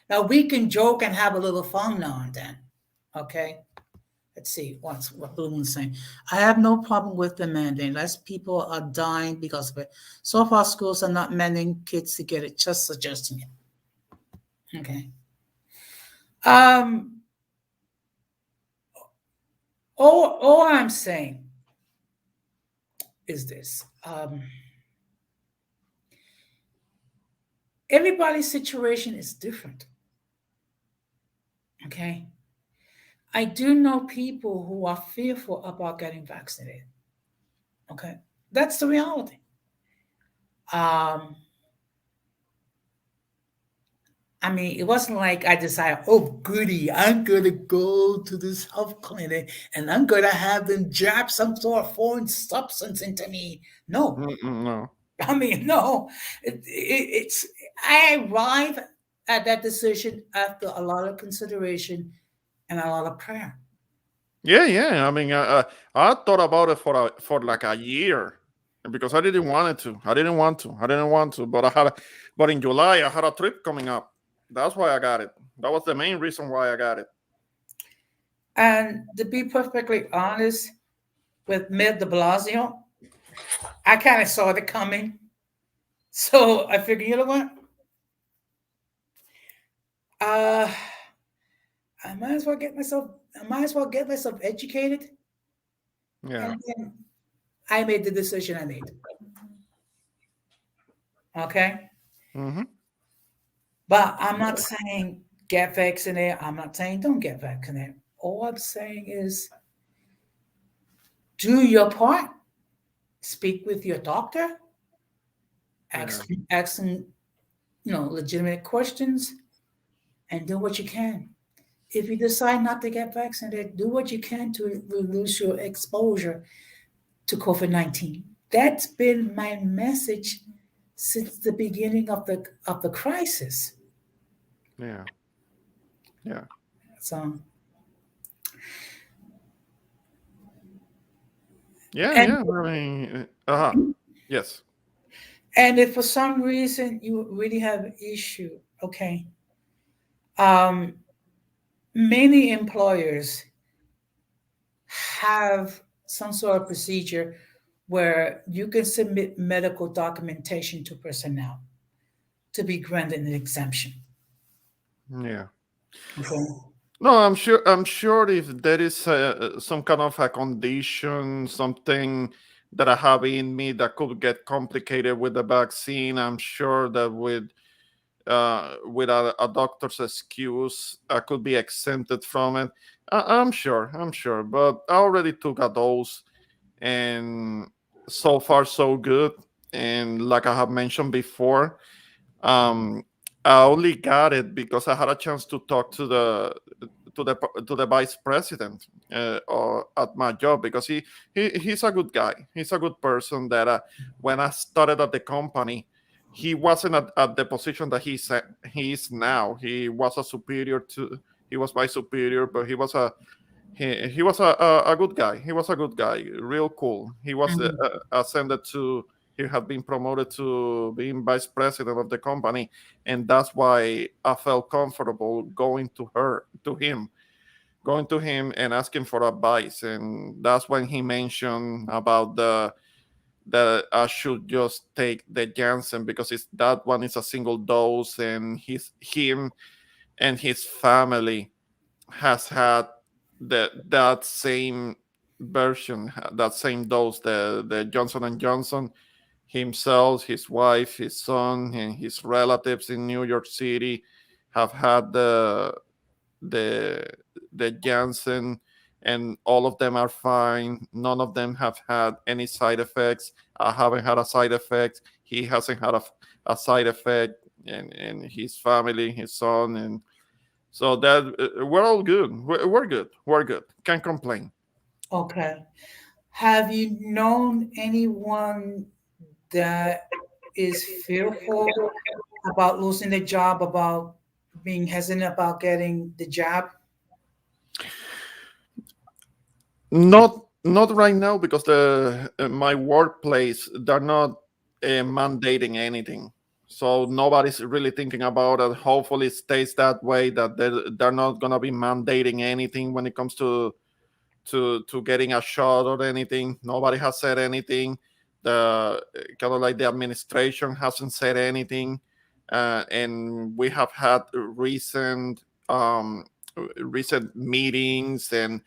Now we can joke and have a little fun now and then. Okay. Let's see what Blue Moon's saying. I have no problem with the mandate. Less people are dying because of it. So far, schools are not mandating kids to get it, just suggesting it. Okay. Um, all I'm saying is this. Everybody's situation is different. Okay. I do know people who are fearful about getting vaccinated. Okay. That's the reality. Um, I mean, it wasn't like I decided, oh, goody, I'm going to go to this health clinic and I'm going to have them jab some sort of foreign substance into me. No, No. I mean, no. It's, I arrive at that decision after a lot of consideration and a lot of prayer. Yeah, yeah. I mean, I thought about it for like a year because I didn't want it to. I didn't want to. I didn't want to. But in July I had a trip coming up. That's why I got it. That was the main reason why I got it. And to be perfectly honest with Mayor de Blasio, I kind of saw it coming. So I figured, you know what? Uh, I might as well get myself. I might as well get myself educated, Yeah. and then I made the decision I made. Okay, Hmm. but I'm not saying get vaccinated. I'm not saying don't get vaccinated. All I'm saying is do your part. Speak with your doctor. Yeah. Ask them legitimate questions and do what you can. If you decide not to get vaccinated, do what you can to reduce your exposure to COVID-19. That's been my message since the beginning of the crisis. Yeah. Yeah. So, Yeah. and Yeah. I mean, yes. and if for some reason you really have an issue, okay, um, many employers have some sort of procedure where you can submit medical documentation to personnel to be granted an exemption. Yeah. Okay. No, I'm sure. I'm sure if there is some kind of a condition, something that I have in me that could get complicated with the vaccine, I'm sure that with a doctor's excuse, I could be exempted from it. I'm sure. I'm sure. But I already took a dose, and so far so good. And like I have mentioned before, um, I only got it because I had a chance to talk to the vice president at my job, because he's a good guy. He's a good person. That when I started at the company, he wasn't at the position that he is now. He was a superior to. He was my superior, but he was a good guy. He was a good guy, real cool. He was Mhm. ascended to. He had been promoted to being vice president of the company, and that's why I felt comfortable going to him and asking for advice. And that's when he mentioned about the that I should just take the Janssen, because it's that one is a single dose, and him and his family has had that same version, that same dose, the Johnson and Johnson. Himself, his wife, his son, and his relatives in New York City have had the the Janssen, and all of them are fine. None of them have had any side effects. I haven't had a side effect. He hasn't had a side effect, and his family, his son, and so that we're all good. We're good. We're good. Can't complain. Okay. Have you known anyone that is fearful about losing the job, about being hesitant about getting the job? Not right now, because the my workplace, they're not mandating anything, so nobody's really thinking about it. Hopefully, it stays that way, that they're not gonna be mandating anything when it comes to getting a shot or anything. Nobody has said anything. The kind of like the administration hasn't said anything, and we have had recent meetings and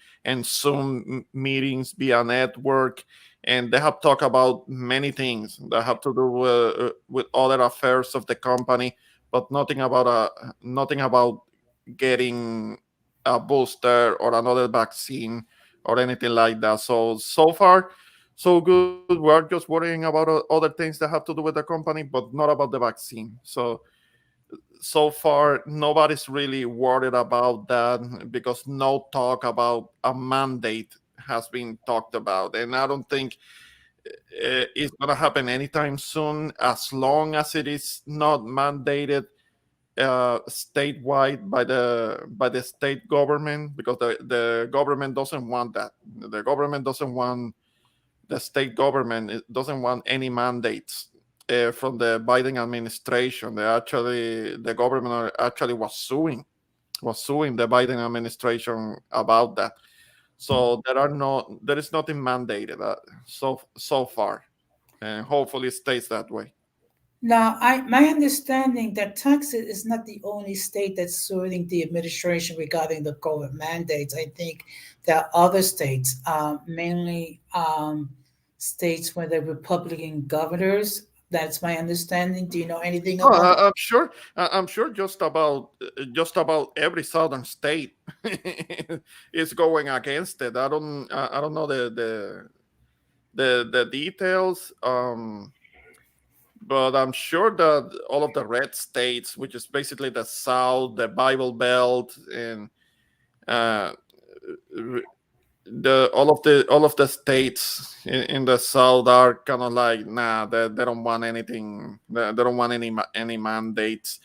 Zoom meetings via network, and they have talked about many things that have to do with other affairs of the company, but nothing about getting a booster or another vaccine or anything like that. So far, so good. We're just worrying about other things that have to do with the company, but not about the vaccine. So far, nobody's really worried about that, because no talk about a mandate has been talked about, and I don't think it's gonna happen anytime soon, as long as it is not mandated statewide by the state government, because the government doesn't want that. The government doesn't want the state government doesn't want any mandates from the Biden administration. The government actually was suing the Biden administration about that. So there is nothing mandated so far, and hopefully it stays that way. Now, my understanding that Texas is not the only state that's suing the administration regarding the COVID mandates. I think there are other states, mainly states where the Republican governors. That's my understanding. Do you know anything Oh, about? I'm sure. I'm sure just about every southern state is going against it. I don't know the details. but I'm sure that all of the red states, which is basically the South, the Bible Belt, and uh, the all of the states in the South are kind of like, nah, they don't want anything. They don't want any mandates.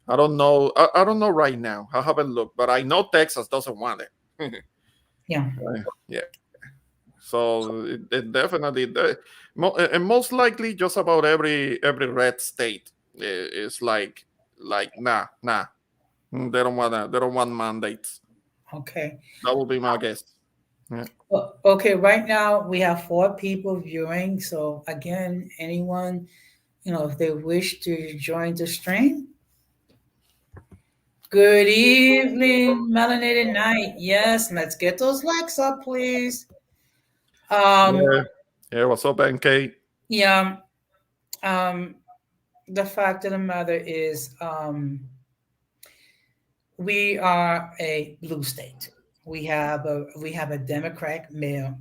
I don't know. I don't know right now. I haven't looked, but I know Texas doesn't want it. Yeah. Yeah. So it definitely, and most likely, just about every red state is like nah. They don't want mandates. Okay. That will be my guess. Yeah. Well, okay, right now we have four people viewing. So again, anyone, if they wish to join the stream. Good evening, melanated night. Yes, let's get those likes up, please. Um, Yeah. Yeah. What's up, NK? yeah. Um, the fact of the matter is, we are a blue state. We have a Democratic mayor,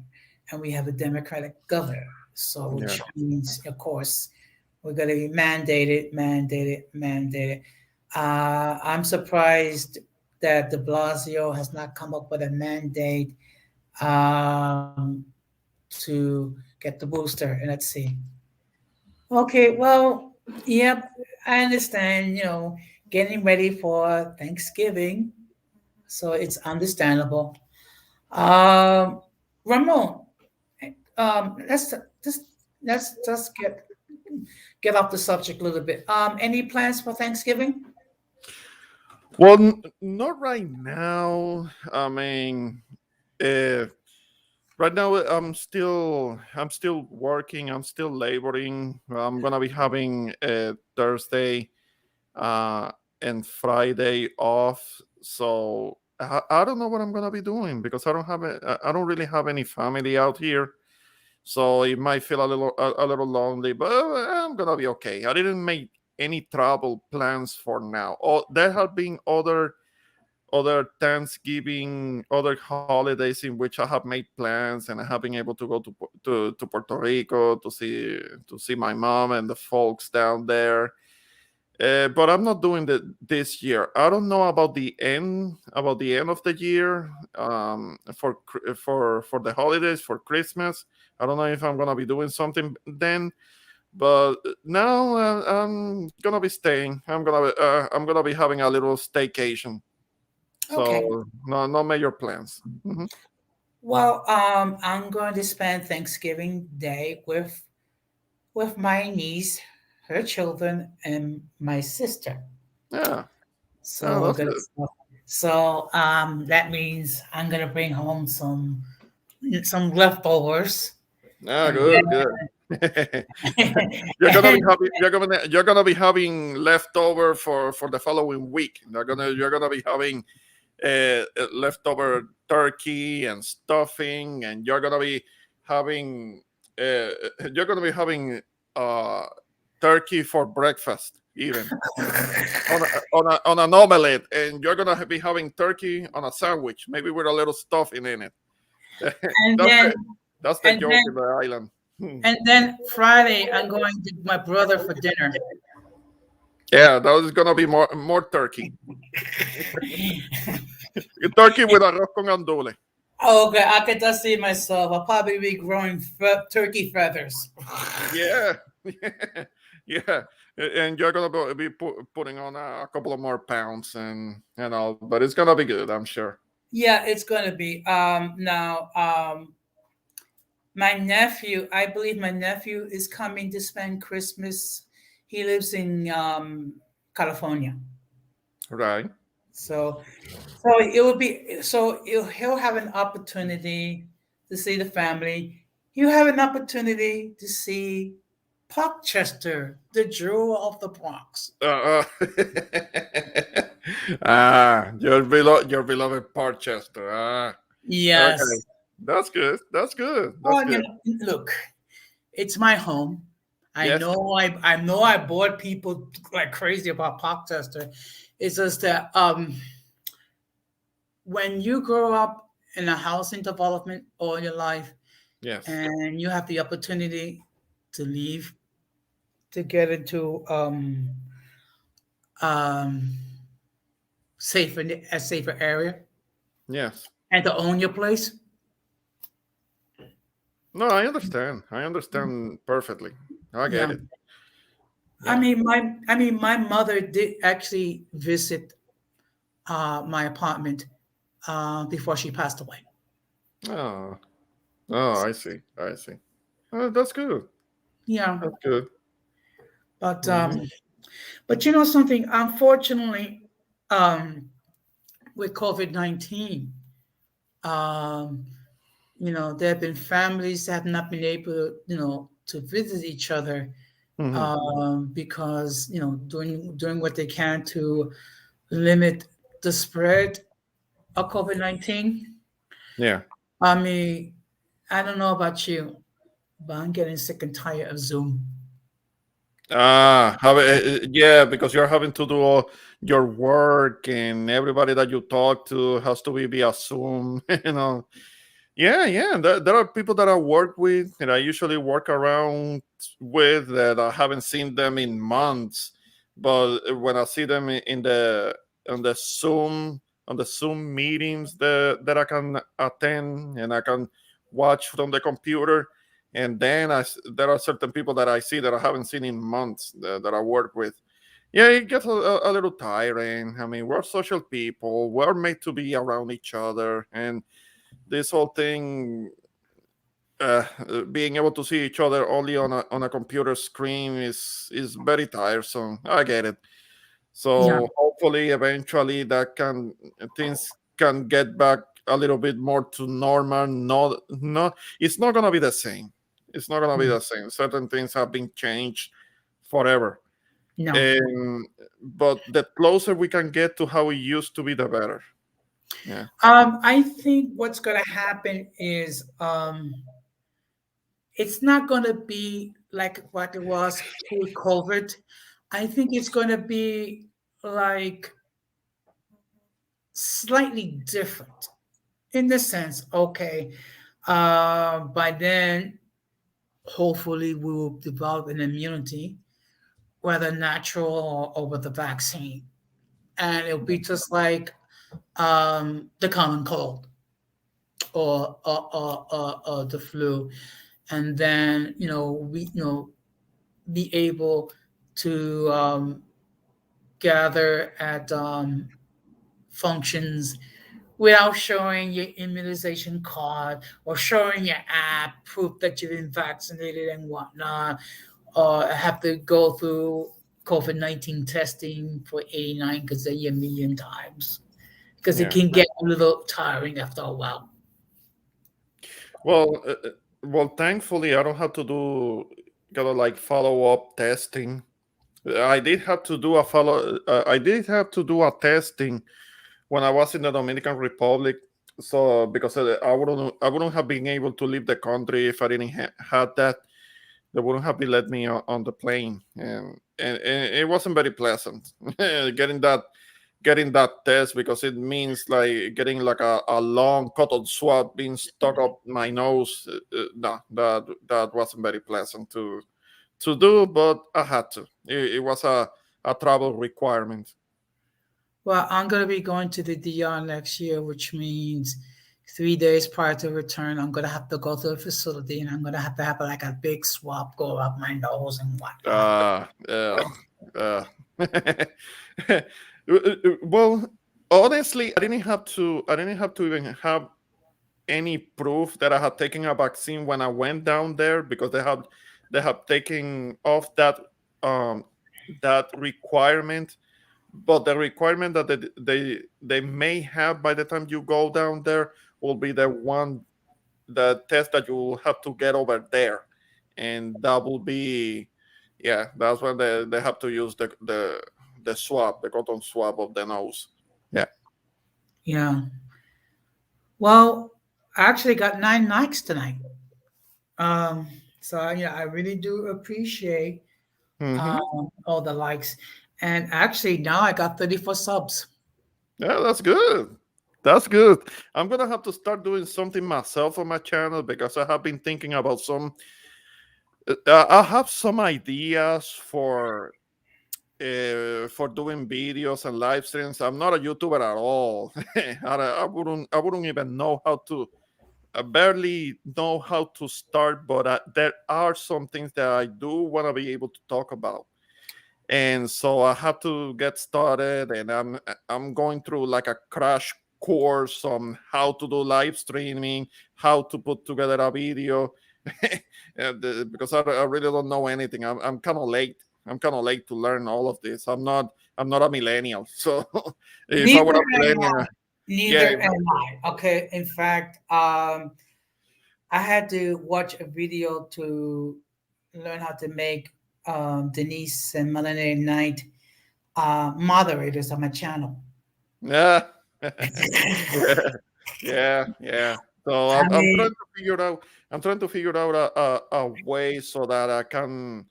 and we have a Democratic governor. So, Yeah. which means, of course, we're going to be mandated. I'm surprised that De Blasio has not come up with a mandate um, to get the booster. And let's see. Okay, well, yep, I understand. Getting ready for Thanksgiving, so it's understandable. Um, Ramon, let's just get off the subject a little bit. Any plans for Thanksgiving? Well, not right now. I mean, uh, right now I'm still working. I'm still laboring. I'm gonna be having Thursday uh, and Friday off. So I don't know what I'm gonna be doing because I don't really have any family out here. So it might feel a little lonely, but I'm gonna be okay. I didn't make any travel plans for now. Oh, there have been other Thanksgiving, other holidays in which I have made plans, and I have been able to go to Puerto Rico to see my mom and the folks down there. But I'm not doing that this year. I don't know about the end of the year for the holidays for Christmas. I don't know if I'm gonna be doing something then. But now I'm gonna be staying. I'm gonna be having a little staycation. Okay. So no major plans. Mhm. Well, I'm going to spend Thanksgiving Day with my niece, her children, and my sister. Yeah, yeah, So we're that's gonna. good. So that means I'm gonna bring home some leftovers, Yeah, and good, good. then You're gonna be having leftover for the following week. You're gonna be having leftover turkey and stuffing, and having uh, you're gonna be having uh, turkey for breakfast even on an omelette, and you're gonna be having turkey on a sandwich, maybe with a little stuffing in it. and that's then the that's the and joke then in the island. Hmm. and then Friday I'm going to my brother for dinner. Yeah, that was gonna be more turkey. Turkey with arroz con andule. Oh, okay, I could just see myself. I'll probably be growing turkey feathers. Yeah, yeah, and you're gonna be putting on a couple of more pounds and all, but it's gonna be good, I'm sure. Yeah, it's gonna be. Now, my nephew, I believe my nephew is coming to spend Christmas. He lives in California, Right? so he'll have an opportunity to see the family. He'll have an opportunity to see Parkchester, the jewel of the Bronx. Your beloved Parchester. Okay, Yes. that's good. That's good. That's Well, good. look, it's my home. I Yes. know I bored people like crazy about Parkchester. It's just that when you grow up in a housing development all your life Yes. and you have the opportunity to leave to get into um, a safer area Yes. and to own your place. No, I understand. I understand perfectly. I get Yeah. it. Yeah. My mother did actually visit my apartment before she passed away. Oh, oh, I see. I see. That's good. Yeah, That's good. but Hmm. you know something. Unfortunately, um, with COVID-19, um, you know, there have been families that have not been able, you know, to visit each other Hmm. because you know doing what they can to limit the spread of COVID-19. Yeah. I mean, I don't know about you, but I'm getting sick and tired of Zoom. Yeah, because you're having to do all your work, and everybody that you talk to has to be via Zoom. Yeah, yeah. There are people that I work with and I usually work around with that I haven't seen them in months. But when I see them in the on the Zoom meetings that I can attend and I can watch from the computer, and then there are certain people that I see that I haven't seen in months that I work with. Yeah, it gets a little tiring. I mean, we're social people. We're made to be around each other, and this whole thing, being able to see each other only on a computer screen is very tiresome. I get it. Yeah, So hopefully, eventually, that can things can get back a little bit more to normal. It's not gonna be the same. It's not gonna be the same. Certain things have been changed forever, no. and but the closer we can get to how it used to be, the better. Yeah. I think what's going to happen is it's not going to be like what it was pre-COVID. I think it's going to be like slightly different in the sense, okay, by then, hopefully, we will develop an immunity, whether natural or with the vaccine. And it'll be just like the common cold or the flu. And then, you know, we, you know, be able to gather at functions without showing your immunization card or showing your app proof that you've been vaccinated and whatnot, or have to go through COVID-19 testing for 89 gazillion million times because it Yeah. can get a little tiring after a while. Well, thankfully, I don't have to do kind of like follow up testing. I did have to do a follow. I did have to do a testing when I was in the Dominican Republic. So because I wouldn't have been able to leave the country if I didn't had that. They wouldn't have been let me on the plane, and it wasn't very pleasant getting that test because it means like getting like a long cotton swab being stuck up my nose. No, that wasn't very pleasant to do, but I had to. It was a travel requirement. Well, I'm going to be going to the DR next year, which means 3 days prior to return, I'm going to have to go to the facility and I'm going to have like a big swab go up my nose and whatnot. Yeah. Uh, well, honestly, I didn't have to even have any proof that I had taken a vaccine when I went down there because they have taken off um that requirement. But the requirement that they may have by the time you go down there will be the test that you will have to get over there, and that will be, yeah, that's when they have to use the swab, the cotton swab of the nose. Yeah. Yeah. Well, I actually got 9 likes tonight. Um, so yeah, I really do appreciate Hmm. all the likes. And actually, now I got 34 subs. Yeah, that's good. That's good. I'm gonna have to start doing something myself on my channel because I have been thinking about I have some ideas for doing videos and live streams. I'm not a YouTuber at all. I wouldn't even know how to. I barely know how to start, but there are some things that I do want to be able to talk about, and so I have to get started. And I'm going through like a crash course on how to do live streaming, how to put together a video, because I really don't know anything. I'm kind of late. I'm kind of late to learn all of this. I'm not a millennial, so if I Neither were a am I. millennial, yeah, Neither am I. Okay. In fact, I had to watch a video to learn how to make Denise and Melanie Knight moderators on my channel. yeah. Yeah, yeah, yeah. So I I'm trying mean, to figure out. I'm trying to figure out a way so that I can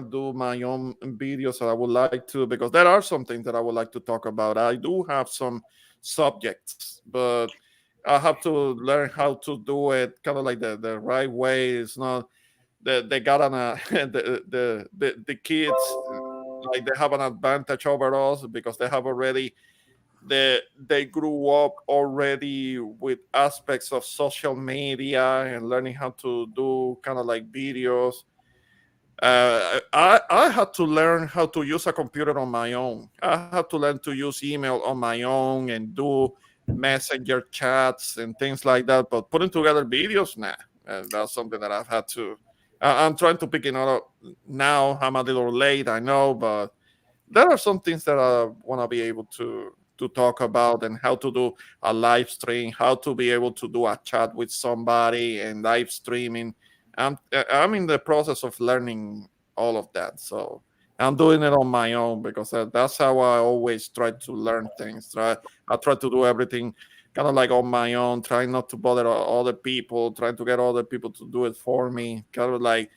do my own videos that I would like to, because there are some things that I would like to talk about. I do have some subjects, but I have to learn how to do it kind of like the right way. It's not they got an the kids, like they have an advantage over us because they have already they grew up already with aspects of social media and learning how to do kind of like videos. I had to learn how to use a computer on my own. I had to learn to use email on my own and do messenger chats and things like that. But putting together videos, nah, that's something that I've had to. I'm trying to pick it up now. I'm a little late, I know, but there are some things that I want to be able to talk about, and how to do a live stream, how to be able to do a chat with somebody and live streaming. I'm in the process of learning all of that, so I'm doing it on my own because that's how I always try to learn things. I try to do everything kind of like on my own, trying not to bother other people, trying to get other people to do it for me, kind of like,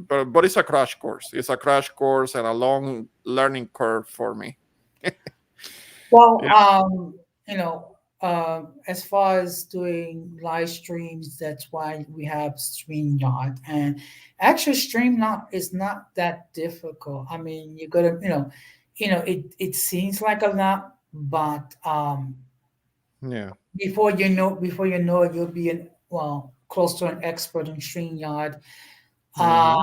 but it's a crash course. It's a crash course and a long learning curve for me. well, Yeah. as far as doing live streams, that's why we have StreamYard. And actually, StreamYard is not that difficult. I mean, you gotta, it seems like a lot, but Yeah. before you know it, you'll be close to an expert in StreamYard. Hmm.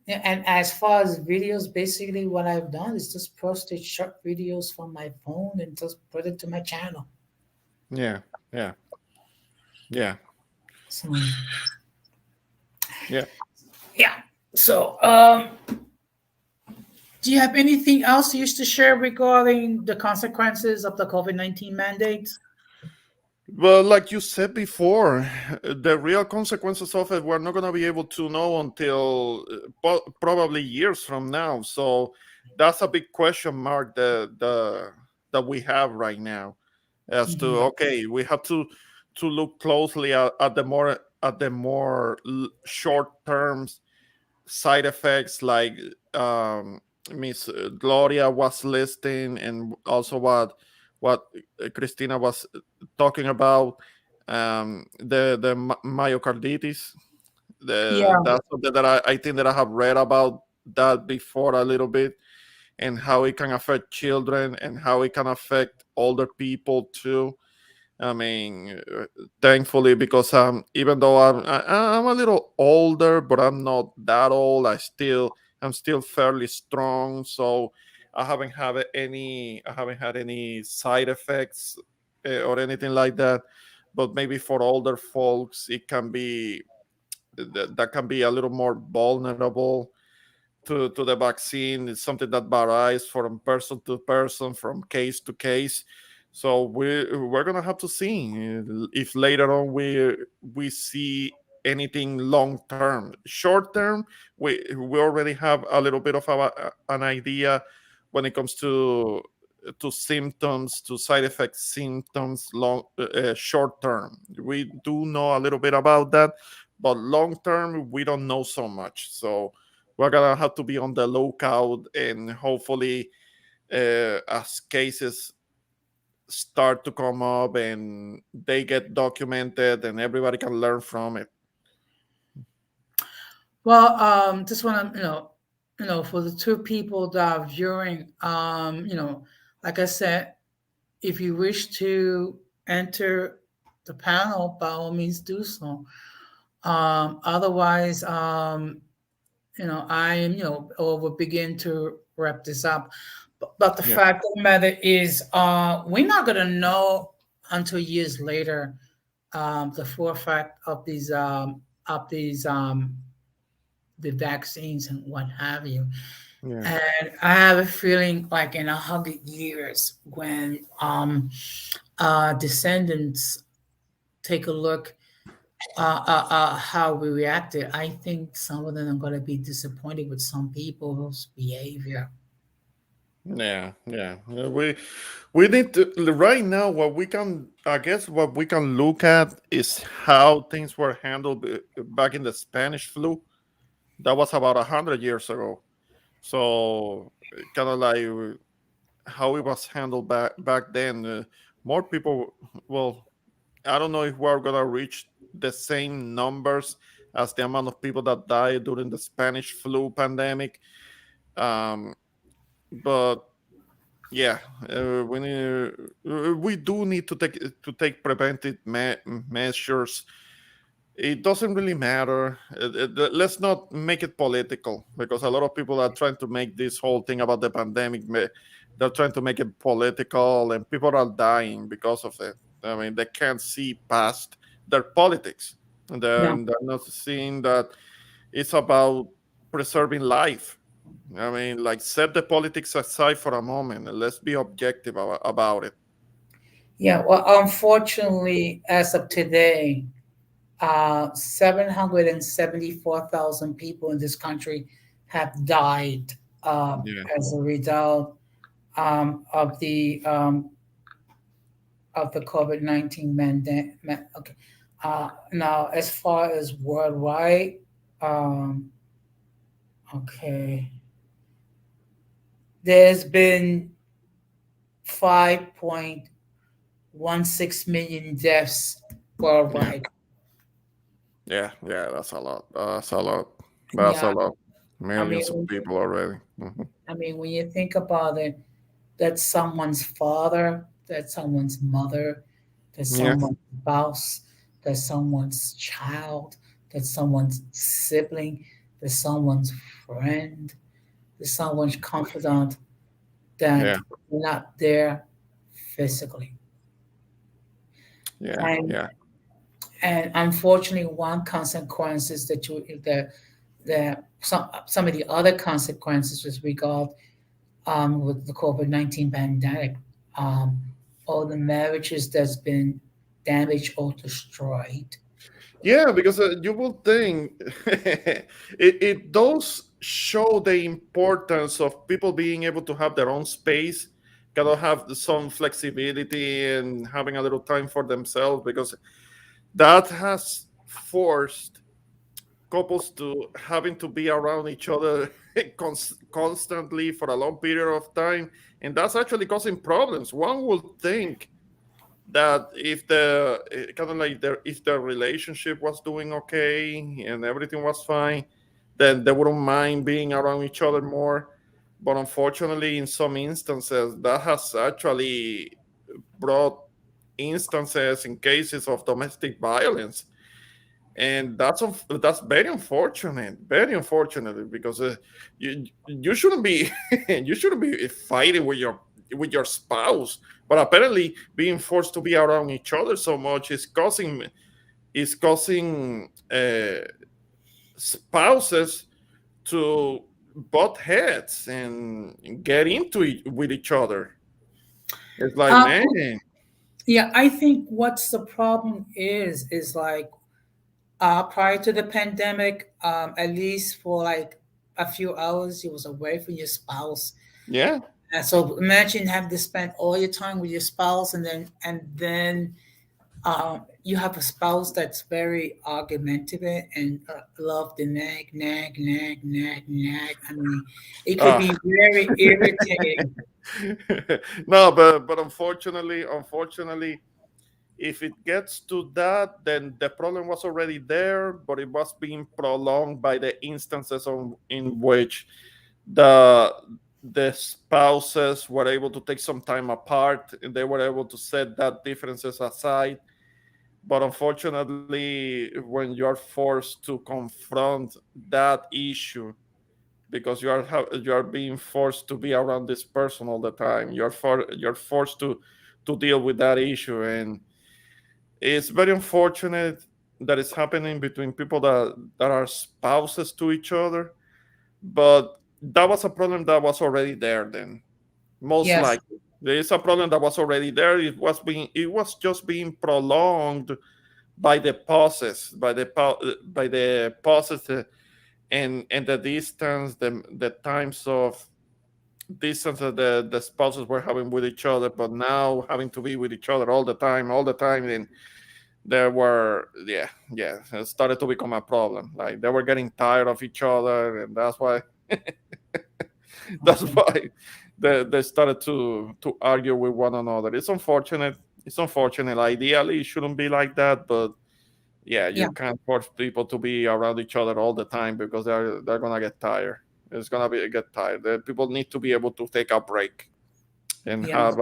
And as far as videos, basically what I've done is just posted short videos from my phone and just put it to my channel. Yeah. Yeah. Yeah. So Yeah. yeah. So do you have anything else you used to share regarding the consequences of the COVID-19 mandates? Well, like you said before, the real consequences of it we're not going to be able to know until probably years from now. So that's a big question mark that we have right now, as to, Mhm. okay, we have to look closely at the more short terms side effects, like Miss Gloria was listing, and also what Christina was talking about, the myocarditis. Yeah. That's something that I think that I have read about that before a little bit, and how it can affect children and how it can affect older people too. I mean, thankfully, because even though I'm a little older, but I'm not that old. I'm still fairly strong, so I haven't had any side effects or anything like that. But maybe for older folks, it can be that can be a little more vulnerable to the vaccine. It's something that varies from person to person, from case to case. So we're gonna have to see if later on we see anything long term. Short term, we already have a little bit of an idea when it comes to symptoms, to side effect symptoms. Short term, we do know a little bit about that, but long term we don't know so much. So we're gonna have to be on the lookout, and hopefully, as cases start to come up and they get documented and everybody can learn from it. Well, just want to, for the two people that are viewing, like I said, if you wish to enter the panel, by all means do so. Otherwise, I am, will begin to wrap this up. But the Yeah, fact of the matter is, we're not going to know until years later the full effect of the vaccines and what have you. yeah, And I have a feeling like in 100 years, when descendants take a look how we reacted, I think some of them are going to be disappointed with some people's behavior. yeah, yeah. We need to right now. What we can, I guess, what we can look at is how things were handled back in the Spanish flu. That was about 100 years ago. So kind of like how it was handled back then. More people. Well, I don't know if we're gonna reach the same numbers as the amount of people that died during the Spanish flu pandemic. Um, but yeah, we do need to take preventive measures. It doesn't really matter. Let's not make it political, because a lot of people are trying to make this whole thing about the pandemic. They're trying to make it political, and people are dying because of it. I mean, they can't see past their politics, and Yeah. they're not seeing that it's about preserving life. I mean, like, set the politics aside for a moment and let's be objective about it. Yeah. Well, unfortunately, as of today, 774,000 people in this country have died Yeah, as a result um, of the um, of the COVID-19 mandate. Okay. Now, as far as worldwide, um, okay, there's been 5.16 million deaths yeah, worldwide. yeah. That's a lot. That's a lot. That's a Yeah, lot. I mean, Millions of people already. when you think about it, that's someone's father, that's someone's mother, that's Yeah, someone's spouse, that's someone's child, that's someone's sibling, that's someone's friend, that's someone's confidant that yeah, are not there physically. yeah, And yeah, unfortunately, one consequence is that some of the other consequences with regard with the COVID-19 pandemic, um, all the marriages that's been damaged or destroyed. yeah. Because you will think it does show the importance of people being able to have their own space, gotta have some flexibility and having a little time for themselves, because that has forced couples to having to be around each other constantly for a long period of time, and that's actually causing problems. One would think that if the kind of like if the relationship was doing okay and everything was fine, then they wouldn't mind being around each other more. But unfortunately, in some instances, that has actually brought instances in cases of domestic violence, and that's very unfortunate, because you shouldn't be you shouldn't be fighting with your spouse, but apparently being forced to be around each other so much is causing spouses to butt heads and get into it with each other. It's like, Um, man, yeah, I think what's the problem is like prior to the pandemic, at least for like a few hours, you was away from your spouse. yeah. And so imagine having to spend all your time with your spouse, and then you have a spouse that's very argumentative and love to nag, nag, nag, nag, nag. I mean, it could uh, be very irritating. no, but unfortunately, If it gets to that, then the problem was already there, but it was being prolonged by the instances in which the the spouses were able to take some time apart and they were able to set that differences aside. But unfortunately, when you are forced to confront that issue, because you are being forced to be around this person all the time, you're forced to deal with that issue, and it's very unfortunate that it's happening between people that are spouses to each other. But that was a problem that was already there then, most Yes. likely. There is a problem that was already there. It was just being prolonged by the pauses, by the pauses, and the distance, the times of distance that the spouses were having with each other, but now having to be with each other all the time, and there were, yeah, it started to become a problem. Like they were getting tired of each other, and that's Okay. why they started to argue with one another. It's unfortunate. It's unfortunate. Ideally, it shouldn't be like that, but yeah, Yeah. you can't force people to be around each other all the time because they're gonna get tired. It's gonna be get tired. People need to be able to take a break and Yes. have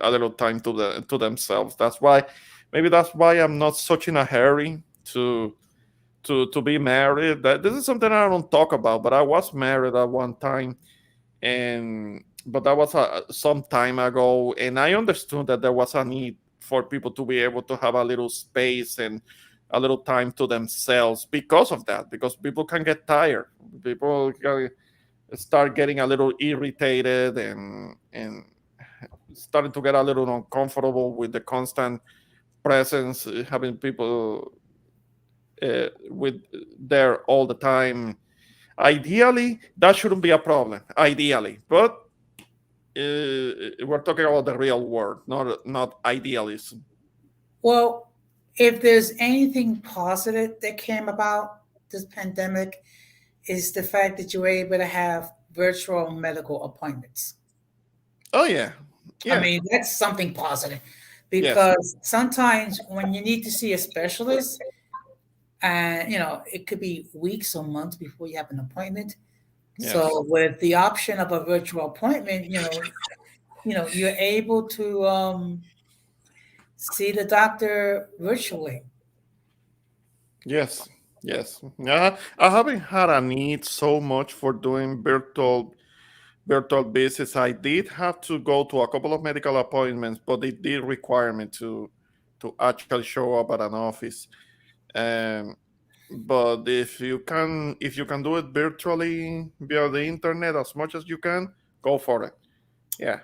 a little time to themselves. That's why I'm not such in a hurry to be married. That this is something I don't talk about, but I was married at one time, and but that was some time ago, and I understood that there was a need for people to be able to have a little space and a little time to themselves because of that, because people can get tired. People can start getting a little irritated and starting to get a little uncomfortable with the constant presence, having people with there all the time. Ideally, that shouldn't be a problem. Ideally, but we're talking about the real world, not idealism. Well, if there's anything positive that came about this pandemic, is the fact that you were able to have virtual medical appointments. Oh yeah, I yeah, mean, that's something positive yes, because sometimes when you need to see a specialist, and it could be weeks or months before you have an appointment. yes, So with the option of a virtual appointment, you're able to see the doctor virtually. yes, yes. I haven't had a need so much for doing virtual visits. I did have to go to a couple of medical appointments, but it did require me to actually show up at an office. Um, but if you can do it virtually via the internet as much as you can, go for it. Yeah,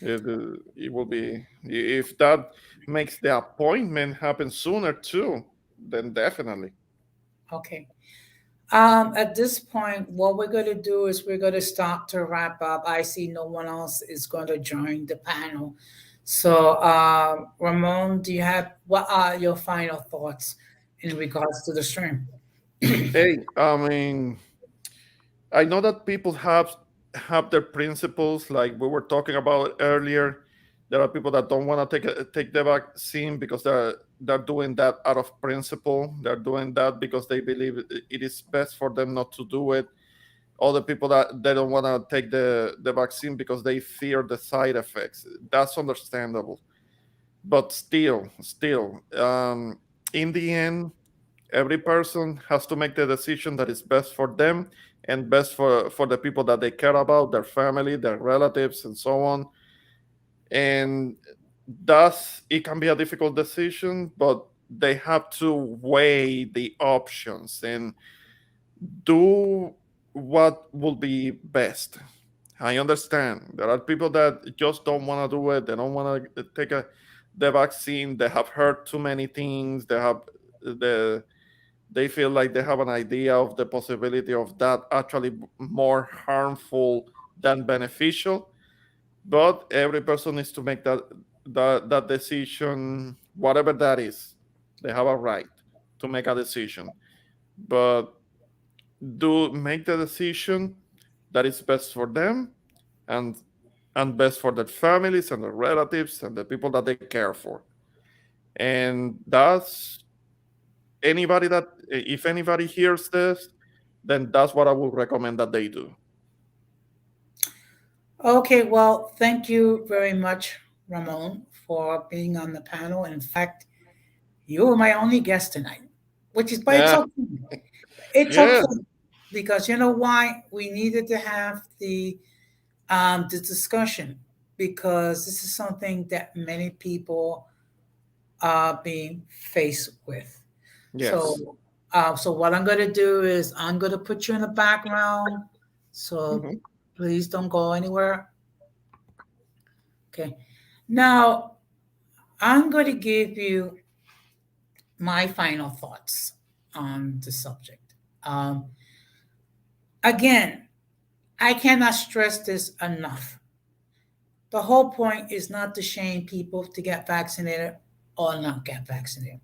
it will be, if that makes the appointment happen sooner too, then definitely. Okay. At this point, what we're going to do is we're going to start to wrap up. I see no one else is going to join the panel. So, Ramon, do you have what are your final thoughts in regards to the stream? Hey, I mean, I know that people have their principles, like we were talking about earlier. There are people that don't want to take the vaccine because they're doing that out of principle. They're doing that because they believe it is best for them not to do it. Other people that they don't want to take the vaccine because they fear the side effects. That's understandable. But still, in the end, every person has to make the decision that is best for them and best for the people that they care about, their family, their relatives, and so on. And thus, it can be a difficult decision, but they have to weigh the options and do what will be best. I understand there are people that just don't want to do it. They don't want to take the vaccine. They have heard too many things. The they feel like they have an idea of the possibility of that actually more harmful than beneficial. But every person needs to make that decision, whatever that is. They have a right to make a decision, but do make the decision that is best for them and best for their families and their relatives and the people that they care for. And that's anybody that, if anybody hears this, then that's what I would recommend that they do. Okay, well, thank you very much, Ramon, for being on the panel. In fact, you were my only guest tonight, which is, but it's Yeah, okay. It's yeah, okay because you know why we needed to have the discussion, because this is something that many people are being faced with. yes. So, so what I'm going to do is I'm going to put you in the background. So Mhm. please don't go anywhere. Okay. Now I'm going to give you my final thoughts on the subject. Um, Again, I cannot stress this enough. The whole point is not to shame people to get vaccinated or not get vaccinated.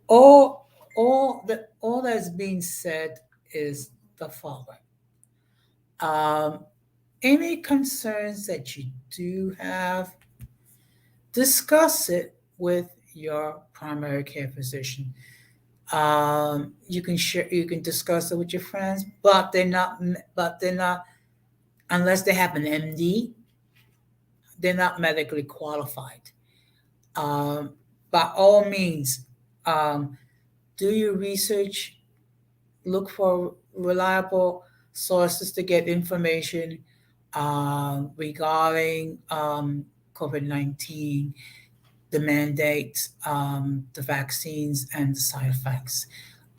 All that is being said is the following. Um, any concerns that you do have, discuss it with your primary care physician. You can share, you can discuss it with your friends, but they're not, unless they have an MD, they're not medically qualified. Um, by all means, um, do your research, look for reliable sources to get information regarding COVID-19, the mandates, the vaccines, and the side effects.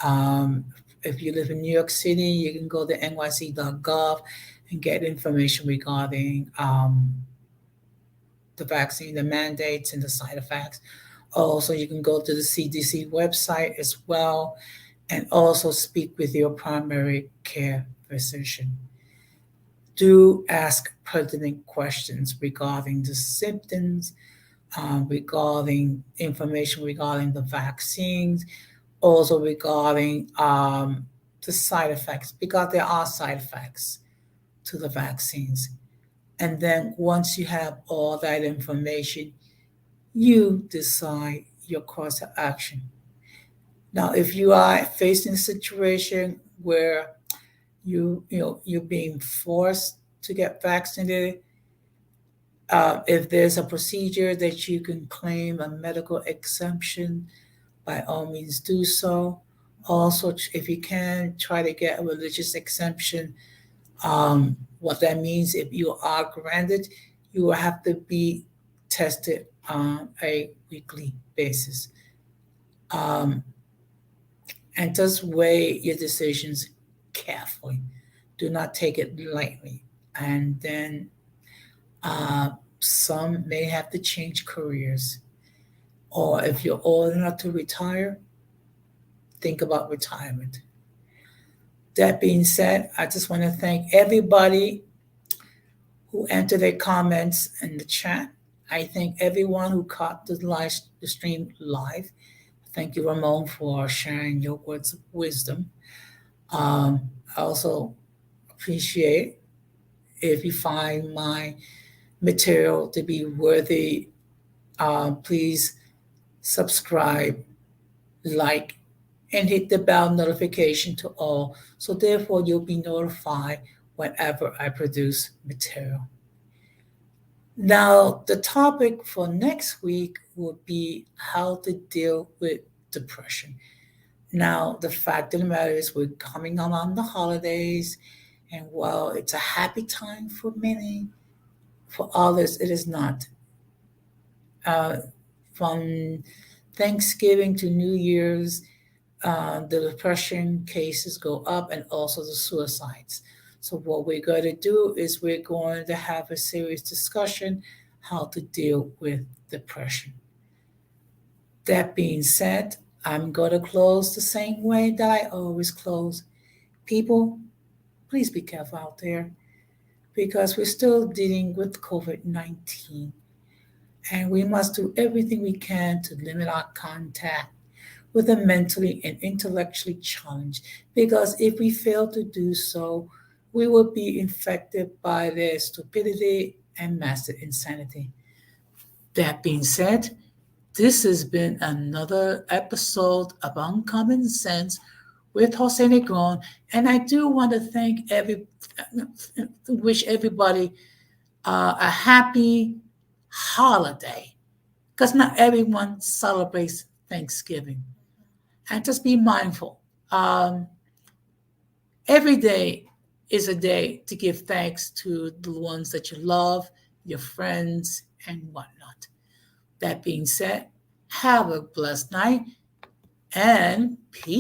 Um, if you live in New York City, you can go to nyc.gov and get information regarding the vaccine, the mandates, and the side effects. Also, you can go to the CDC website as well and also speak with your primary care physician. Do ask pertinent questions regarding the symptoms, regarding information regarding the vaccines, also regarding the side effects, because there are side effects to the vaccines. And then once you have all that information, you decide your course of action. Now, if you are facing a situation where you're being forced to get vaccinated, if there's a procedure that you can claim a medical exemption, by all means do so. Also, if you can, try to get a religious exemption. What that means, if you are granted, you will have to be tested on a weekly basis. Um, and just weigh your decisions carefully. Do not take it lightly. And then some may have to change careers. Or if you're old enough to retire, think about retirement. That being said, I just want to thank everybody who entered their comments in the chat. I thank everyone who caught the stream live. Thank you, Ramon, for sharing your words of wisdom. I also appreciate if you find my material to be worthy. Please subscribe, like, and hit the bell notification to all. So therefore, you'll be notified whenever I produce material. Now, the topic for next week will be how to deal with depression. Now, the fact of the matter is, we're coming on the holidays, and while it's a happy time for many, for others, it is not. Uh, from Thanksgiving to New Year's, the depression cases go up and also the suicides. So, what we're going to do is we're going to have a serious discussion how to deal with depression. That being said, I'm going to close the same way that I always close. People, please be careful out there because we're still dealing with COVID-19 and we must do everything we can to limit our contact with the mentally and intellectually challenged because if we fail to do so, we will be infected by their stupidity and massive insanity. That being said, This has been another episode of Uncommon Sense with Jose Negron, and I do want to wish everybody a happy holiday because not everyone celebrates Thanksgiving. And just be mindful. Every day is a day to give thanks to the ones that you love, your friends, and whatnot. That being said, have a blessed night and peace.